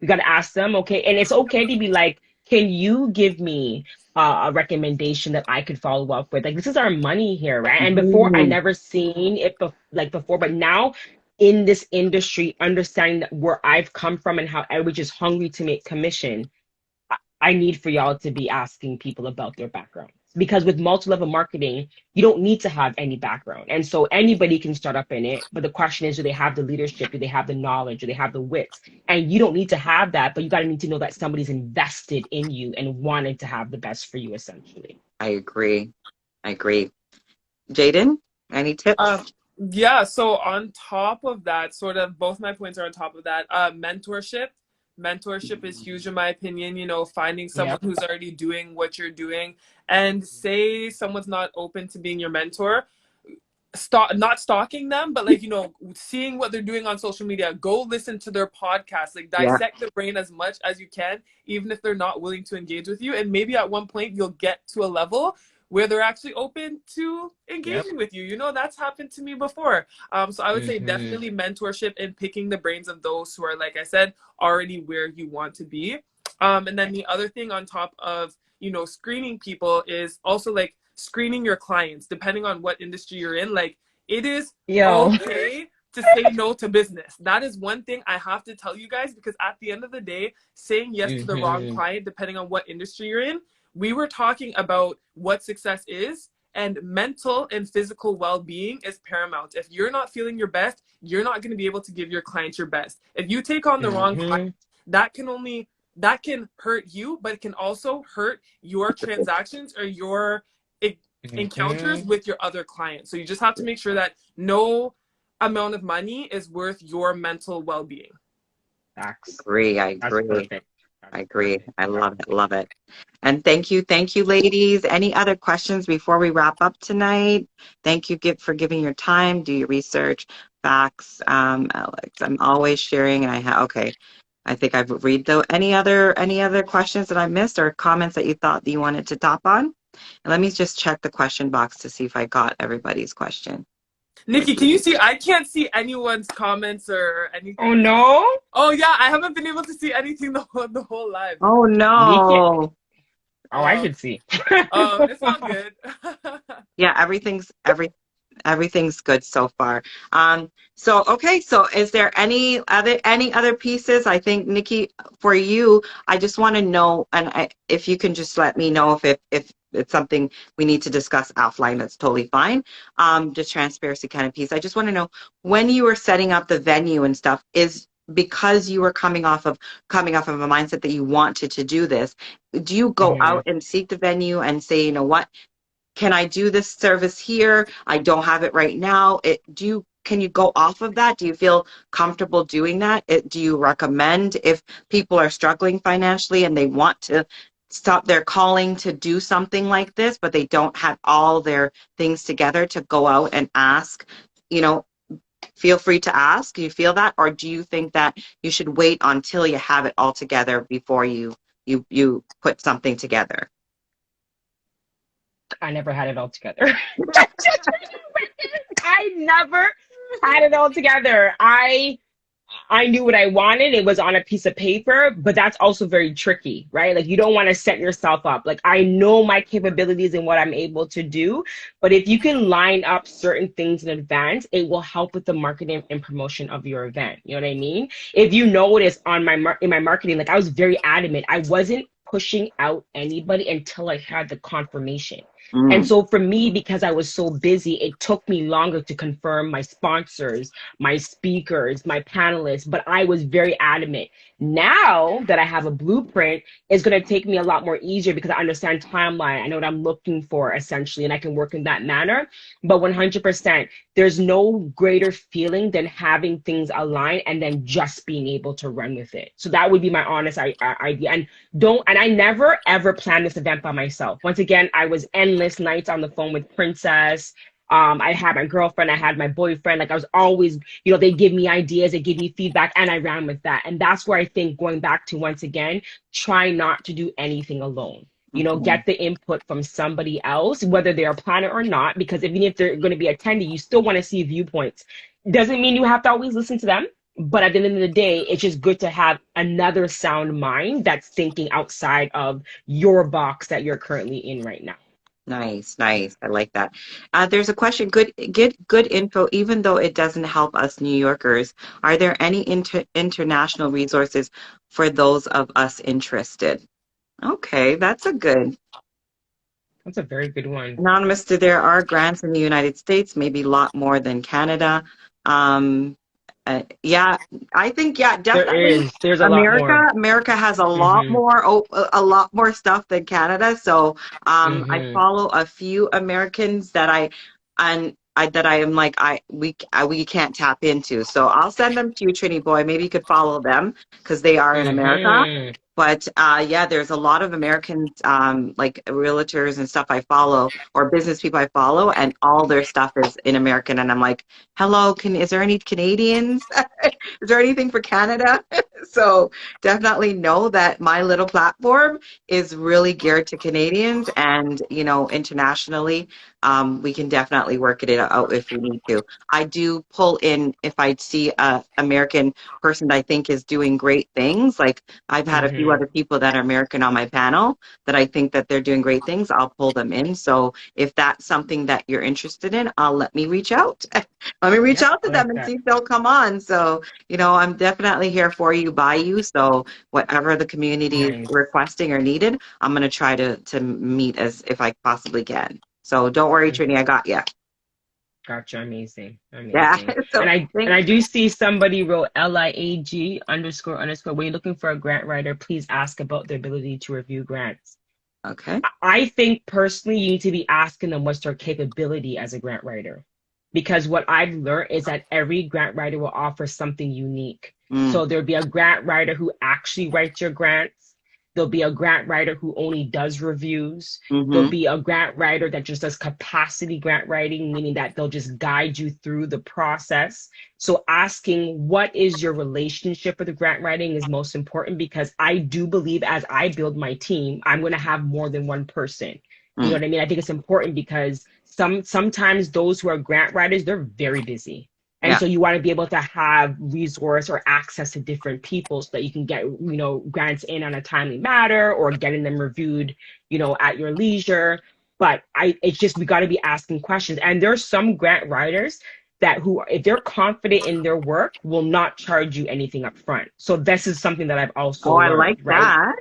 We got to ask them, okay? And it's okay to be like, can you give me a recommendation that I could follow up with? Like, this is our money here, right? And before, I Mhm. never seen it before, but now in this industry, understanding that where I've come from and how everybody's just hungry to make commission, I need for y'all to be asking people about their backgrounds. Because with multi-level marketing, you don't need to have any background. And so anybody can start up in it. But the question is, do they have the leadership? Do they have the knowledge? Do they have the wits? And you don't need to have that, but you got to need to know that somebody's invested in you and wanted to have the best for you, essentially. I agree. I agree. Jayden, any tips? Um, yeah, so on top of that, sort of both my points are on top of that. Mentorship. Mentorship is huge in my opinion, finding someone Yep. who's already doing what you're doing. And say someone's not open to being your mentor, not stalking them, but seeing what they're doing on social media. Go listen to their podcast, like Yeah, dissect their brain as much as you can, even if they're not willing to engage with you. And maybe at one point you'll get to a level where they're actually open to Yep. engaging with you. That's happened to me before. So I would say Hmm. definitely mentorship and picking the brains of those who are, like I said, already where you want to be. And then the other thing on top of screening people is also like screening your clients, depending on what industry you're in. Like, it is Yo. okay to say no to business. That is one thing I have to tell you guys, because at the end of the day, saying yes to the wrong Hmm. client, depending on what industry you're in, we were talking about what success is, and mental and physical well-being is paramount. If you're not feeling your best, you're not going to be able to give your clients your best. If you take on the wrong client, Hmm. that can hurt you, but it can also hurt your transactions or your encounters Hmm. with your other clients. So you just have to make sure that no amount of money is worth your mental well-being. Facts. agree. I That's agree. perfect. I That's agree. perfect. I That's love it. Love it. And thank you, ladies. Any other questions before we wrap up tonight? Thank you for giving your time. Do your research, facts, Alex. I'm always sharing, and okay. I think I've read though. Any other questions that I missed or comments that you thought that you wanted to top on? And let me just check the question box to see if I got everybody's question. Nikki, can you see? I can't see anyone's comments or Oh anything. no, Oh yeah, I haven't been able to see anything the whole live. Oh we can't. no. Oh, I Oh, could see. it's all good. Yeah, everything's good so far. So okay, so is there any other pieces? I think Nikki, for you, I just want to know, and if you can just let me know if it's something we need to discuss offline, that's totally fine. Just transparency kind of piece. I just want to know, when you were setting up the venue and stuff, is because you were coming off of a mindset that you wanted to do this, do you go Hmm. out and seek the venue and say, you know what? Can I do this service here? I don't have it right now. Can you go off of that? Do you feel comfortable doing that? Do you recommend, if people are struggling financially and they want to stop their calling to do something like this, but they don't have all their things together, to go out and ask, you know, feel free to ask. Do you feel that, or do you think that you should wait until you have it all together before you put something together? I never had it all together. I never had it all together. I knew what I wanted. It was on a piece of paper, but that's also very tricky, right? Like you don't want to set yourself up. Like I know my capabilities and what I'm able to do, but if you can line up certain things in advance, it will help with the marketing and promotion of your event. You know what I mean? If you notice on in my marketing, like I was very adamant. I wasn't pushing out anybody until I had the confirmation. And Mm, so for me, because I was so busy, it took me longer to confirm my sponsors, my speakers, my panelists, but I was very adamant. Now that I have a blueprint, it's going to take me a lot more easier because I understand timeline. I know what I'm looking for essentially, and I can work in that manner. But 100%, there's no greater feeling than having things align and then just being able to run with it. So that would be my honest idea. And I never ever planned this event by myself. Once again, I was endless nights on the phone with Princess. I had my girlfriend, I had my boyfriend. Like I was always, they give me ideas, they give me feedback, and I ran with that. And that's where I think going back to once again, try not to do anything alone. mhm. Get the input from somebody else, whether they're a planner or not, because even if they're going to be attending, you still want to see viewpoints. Doesn't mean you have to always listen to them. But at the end of the day, it's just good to have another sound mind that's thinking outside of your box that you're currently in right now. Nice, nice. I like that. There's a question. Good info, even though it doesn't help us New Yorkers. Are there any international resources for those of us interested? Okay, that's a good. That's a very good one. Anonymous, there are grants in the United States, maybe a lot more than Canada. Um, yeah, I think, yeah, definitely. There's a lot America, more. America has a lot Mm-hmm. more, a lot more stuff than Canada. So, I Mm-hmm. follow a few Americans that that I am like, we can't tap into. So I'll send them to you, Trini Boy. Maybe you could follow them because they are in America. Mm-hmm. But yeah, there's a lot of Americans, like realtors and stuff I follow, or business people I follow, and all their stuff is in American. And I'm like, hello, is there any Canadians? Is there anything for Canada? So definitely know that my little platform is really geared to Canadians, and internationally, we can definitely work it out if we need to. I do pull in if I see a American person that I think is doing great things. Like I've had a few Mm-hmm. other people that are American on my panel that I think that they're doing great things. I'll pull them in. So if that's something that you're interested in, I'll let me reach out. Let me reach Yep, out to I them like and that. see if they'll come on. So, I'm definitely here for you, by you. So whatever the community is Nice. requesting or needed, I'm gonna try to meet as if I possibly can. So don't worry, Trini, I got you. Gotcha. Amazing. Yeah. Amazing. So And I do see somebody wrote LIAG underscore underscore. When you're looking for a grant writer, please ask about the ability to review grants. okay. I think personally you need to be asking them what's their capability as a grant writer. Because what I've learned is that every grant writer will offer something unique. Mm, So there'll be a grant writer who actually writes your grants. There'll be a grant writer who only does reviews. There'll mm-hmm, be a grant writer that just does capacity grant writing, meaning that they'll just guide you through the process. So asking what is your relationship with the grant writing is most important because I do believe as I build my team, I'm going to have more than one person. You know mm, what I mean? I think it's important because sometimes those who are grant writers, they're very busy. And yeah, so you want to be able to have resource or access to different people so that you can get, grants in on a timely matter or getting them reviewed, at your leisure. But it's just, we got to be asking questions. And there's some grant writers that who, if they're confident in their work, will not charge you anything up front. So this is something that I've also oh, I learned, like right? that.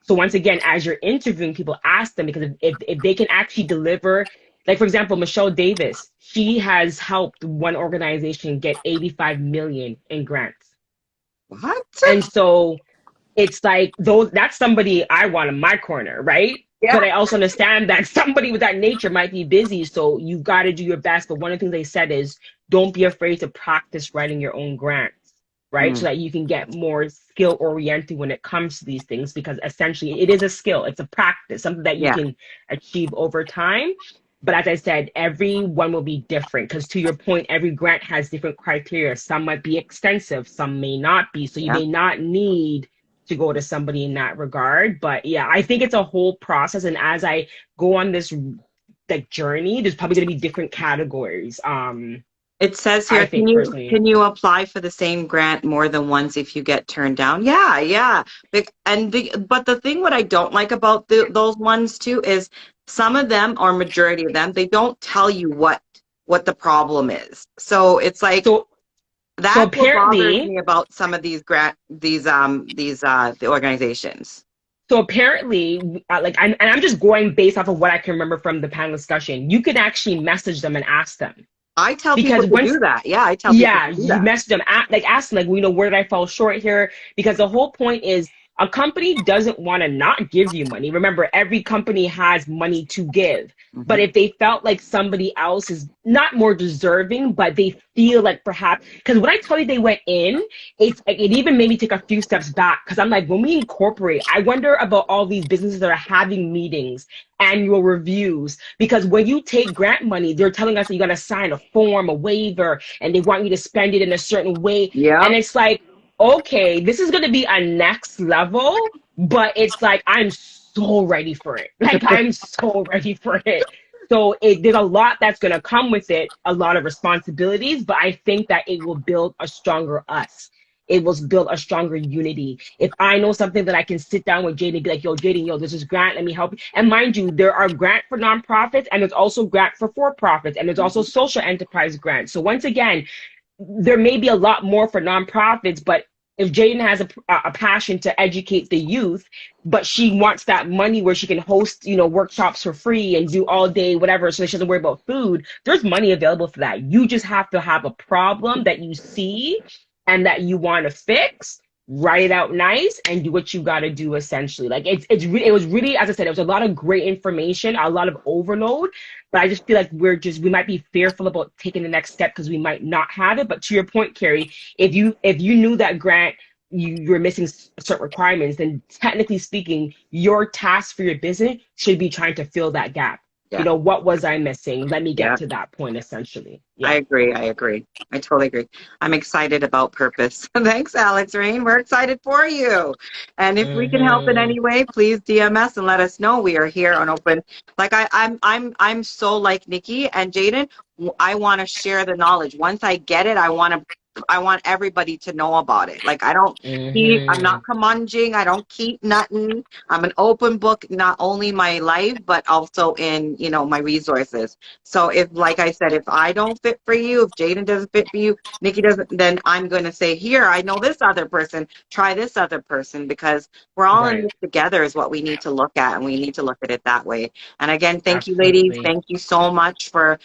So once again, as you're interviewing people, ask them because if they can actually deliver, like for example, Michelle Davis, she has helped one organization get 85 million in grants. What? And so it's like those that's somebody I want in my corner, right? Yeah, But I also understand that somebody with that nature might be busy, so you got to do your best. But one of the things they said is don't be afraid to practice writing your own grants, right? So mm, that you can get more skill oriented when it comes to these things, because essentially it is a skill, it's a practice, something that you yeah, can achieve over time. But as I said, every one will be different because to your point, every grant has different criteria. Some might be extensive, some may not be. So you Yeah. may not need to go to somebody in that regard. But yeah, I think it's a whole process. And as I go on this like journey, there's probably going to be different categories. It says I here, think personally. can you apply for the same grant more than once if you get turned down? Yeah, yeah. But the thing what I don't like about those ones too is some of them or majority of them, they don't tell you what the problem is. So it's like So so that's what bothers apparently me about some of the organizations. So apparently, and I'm just going based off of what I can remember from the panel discussion. You can actually message them and ask them I tell people because to once, do that. Yeah, I tell people yeah, to do you that. message them, ask them, like, well, where did I fall short here? Because the whole point is a company doesn't want to not give you money. Remember, every company has money to give. But Hmm. if they felt like somebody else is not more deserving, but they feel like perhaps, because when I tell you they went in, it even made me take a few steps back. Because I'm like, when we incorporate, I wonder about all these businesses that are having meetings, annual reviews, because when you take grant money, they're telling us that you got to sign a form, a waiver, and they want you to spend it in a certain way. And Yep. it's like, okay, this is going to be a next level, but it's like, I'm so ready for it. Like, I'm so ready for it. So there's a lot that's going to come with it, a lot of responsibilities, but I think that it will build a stronger us. It will build a stronger unity. If I know something that I can sit down with Jayden and be like, yo, Jayden, yo, this is grant, let me help you. And mind you, there are grant for nonprofits and there's also grant for profits and there's also Mhm. social enterprise grants. So once again, there may be a lot more for nonprofits, but if Jayden has a passion to educate the youth, but she wants that money where she can host, workshops for free and do all day whatever, so she doesn't worry about food. There's money available for that. You just have to have a problem that you see and that you want to fix. Write it out nice and do what you got to do essentially. Like it was really, as I said, it was a lot of great information, a lot of overload, but I just feel like we might be fearful about taking the next step because we might not have it. But to your point, Kerry, if you knew that grant you were missing certain requirements, then technically speaking, your task for your business should be trying to fill that gap. Yeah. What was I missing? Let me get Yeah. to that point essentially. I Yeah. agree. I agree. I totally agree. I'm excited about purpose. Thanks, Alex Rain. We're excited for you. And if we can help in Mm-hmm. any way, please DM us and let us know. We are here on open. Like I'm so like Nikki and Jayden. I want to share the knowledge. Once I get it, I want everybody to know about it. Like I'm Mm-hmm. not communging. I don't keep nothing. I'm an open book, not only my life, but also in, my resources. So if, like I said, if I don't fit for you, if Jayden doesn't fit for you, Nikki doesn't, then I'm going to say, here, I know this other person, try this other person, because we're all in Right. this together is what we need to look at. And we need to look at it that way. And again, thank you, ladies. Absolutely. Thank you so much for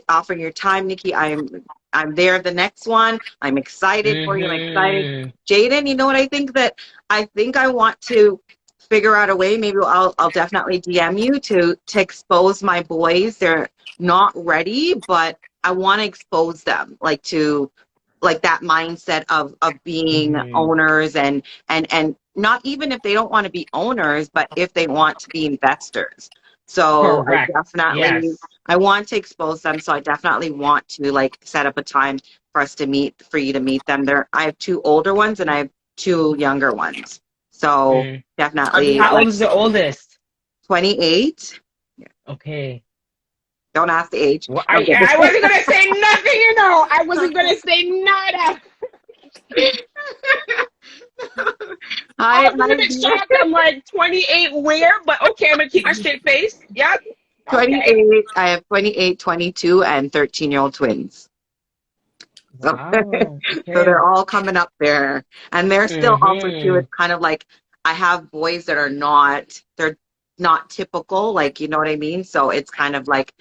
offering your time, Nikki. I'm there the next one. I'm excited for you. I'm excited. Mm-hmm. Jayden, you know what I think I want to figure out a way. Maybe I'll definitely DM you to expose my boys. They're not ready, but I want to expose them to that mindset of being Mm-hmm. owners and not even if they don't want to be owners, but if they want to be investors. So Correct. Yes. I want to expose them. So I definitely want to set up a time for us to meet, for you to meet them. I have two older ones and I have two younger ones. So Mm. definitely How old is the oldest? 28. Okay. Don't ask the age. Well, Okay. I wasn't gonna say nothing, I wasn't gonna say nada. I was a little Hi, bit shocked. I'm like 28 where? But okay, I'm gonna keep my straight face. Yep. Okay. 28. I have 28, 22, and 13-year-old twins. So, Wow. so Okay. they're all coming up there. And they're still also too, Mm-hmm. it's kind of like I have boys that they're not typical, you know what I mean? So it's kind of like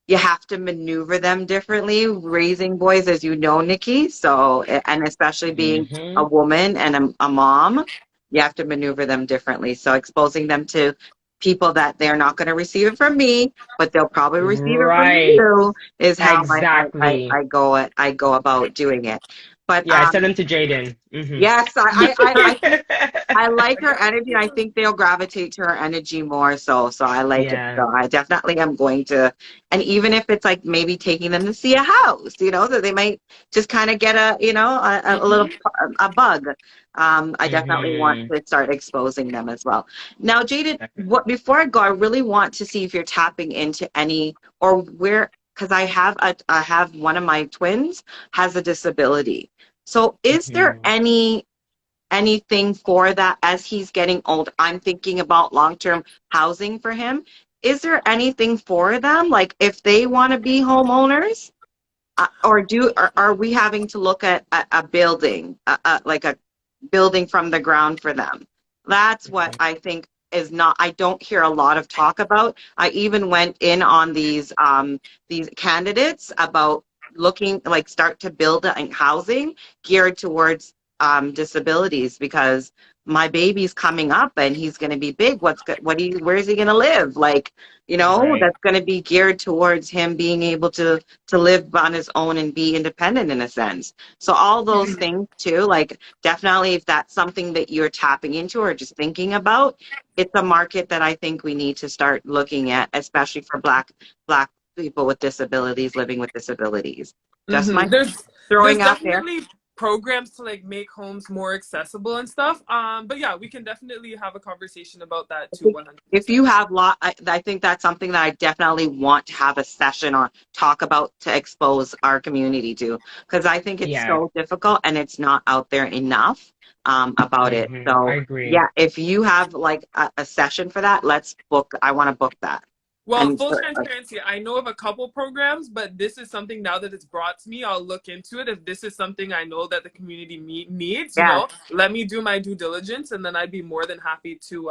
you have to maneuver them differently raising boys, as you know, Nikki. So, and especially being a Mm-hmm. woman and a mom, you have to maneuver them differently. So exposing them to people that they're not going to receive it from me, but they'll probably receive it from Right. you is how Exactly. I go about doing it. But Yeah, I sent them to Jayden. Mm-hmm. yes, I think I like I her guess energy. I think they'll gravitate to her energy more so. So I like it. Yeah. So I definitely am going to, and even if it's like maybe taking them to see a house, that they might just kind of get a little hmm a bug. I definitely want Mm-hmm. to start exposing them as well. Now, Jayden, Definitely. before I go, I really want to see if you're tapping into any or where, because I have one of my twins has a disability. So is there Mm-hmm. anything for that as he's getting old? I'm thinking about long-term housing for him. Is there anything for them? Like if they want to be homeowners, are we having to look at a building, like a building from the ground for them? That's what I think is not. I don't hear a lot of talk about. I even went in on these candidates about looking like start to build housing geared towards disabilities because my baby's coming up and he's going to be big. Where is he going to live? Like, Right. that's going to be geared towards him being able to live on his own and be independent in a sense. So all those hmm things too, like definitely if that's something that you're tapping into or just thinking about, it's a market that I think we need to start looking at, especially for black people with disabilities living with disabilities. Just my There's throwing out there. definitely programs to like make homes more accessible and stuff. But yeah, we can definitely have a conversation about that I too, think if you 100%. have I think that's something that I definitely want to have a session on, talk about to expose our community to, because I think it's Yeah. so difficult and it's not out there enough about it. Mm-hmm. I So agree. yeah, if you have like a session for that, let's book. I want to book that. Well, And full transparency, I know of a couple programs, but this is something now that it's brought to me, I'll look into it. If this is something I know that the community needs, yeah, let me do my due diligence, and then I'd be more than happy to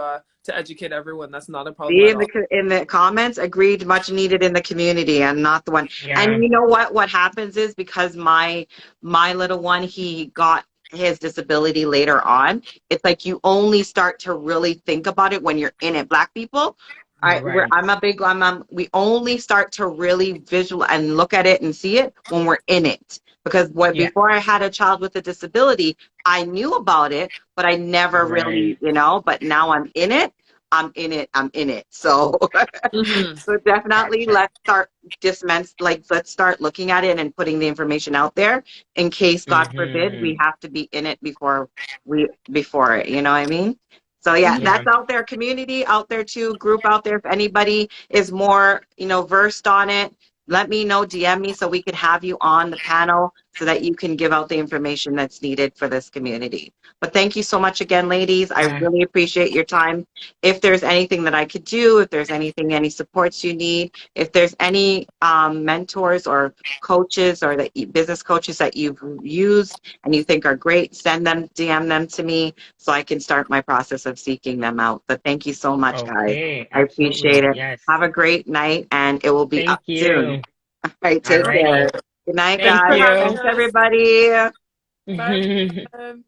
educate everyone. That's not a problem see at in all. the comments, agreed, much needed in the community. I'm not the one. And Yeah. you know what? What happens is because my little one, he got his disability later on. It's like you only start to really think about it when you're in it. Black people, Right. we only start to really visual and look at it and see it when we're in it. Because Yeah. before I had a child with a disability, I knew about it, but I never Right. really, but now I'm in it. I'm in it. I'm in it. So, hmm so definitely Gotcha. let's start looking at it and putting the information out there in case, God forbid, we Mm-hmm. have to be in it before it. You know what I mean? So yeah, hmm that's Yeah. out there, community out there too, group out there. If anybody is more, versed on it, let me know, DM me so we can have you on the panel so that you can give out the information that's needed for this community. But thank you so much again, ladies. I Yeah. really appreciate your time. If there's anything that I could do, if there's any supports you need, if there's any mentors or coaches or business coaches that you've used and you think are great, DM them to me so I can start my process of seeking them out. But thank you so much, guys. Okay. I appreciate Absolutely. it. Yes. Have a great night and it will be up Thank soon. you. All right, take care. Alrighty. Good night, Thanks Thank for guys. having you. Thanks, us. everybody. Bye, everyone.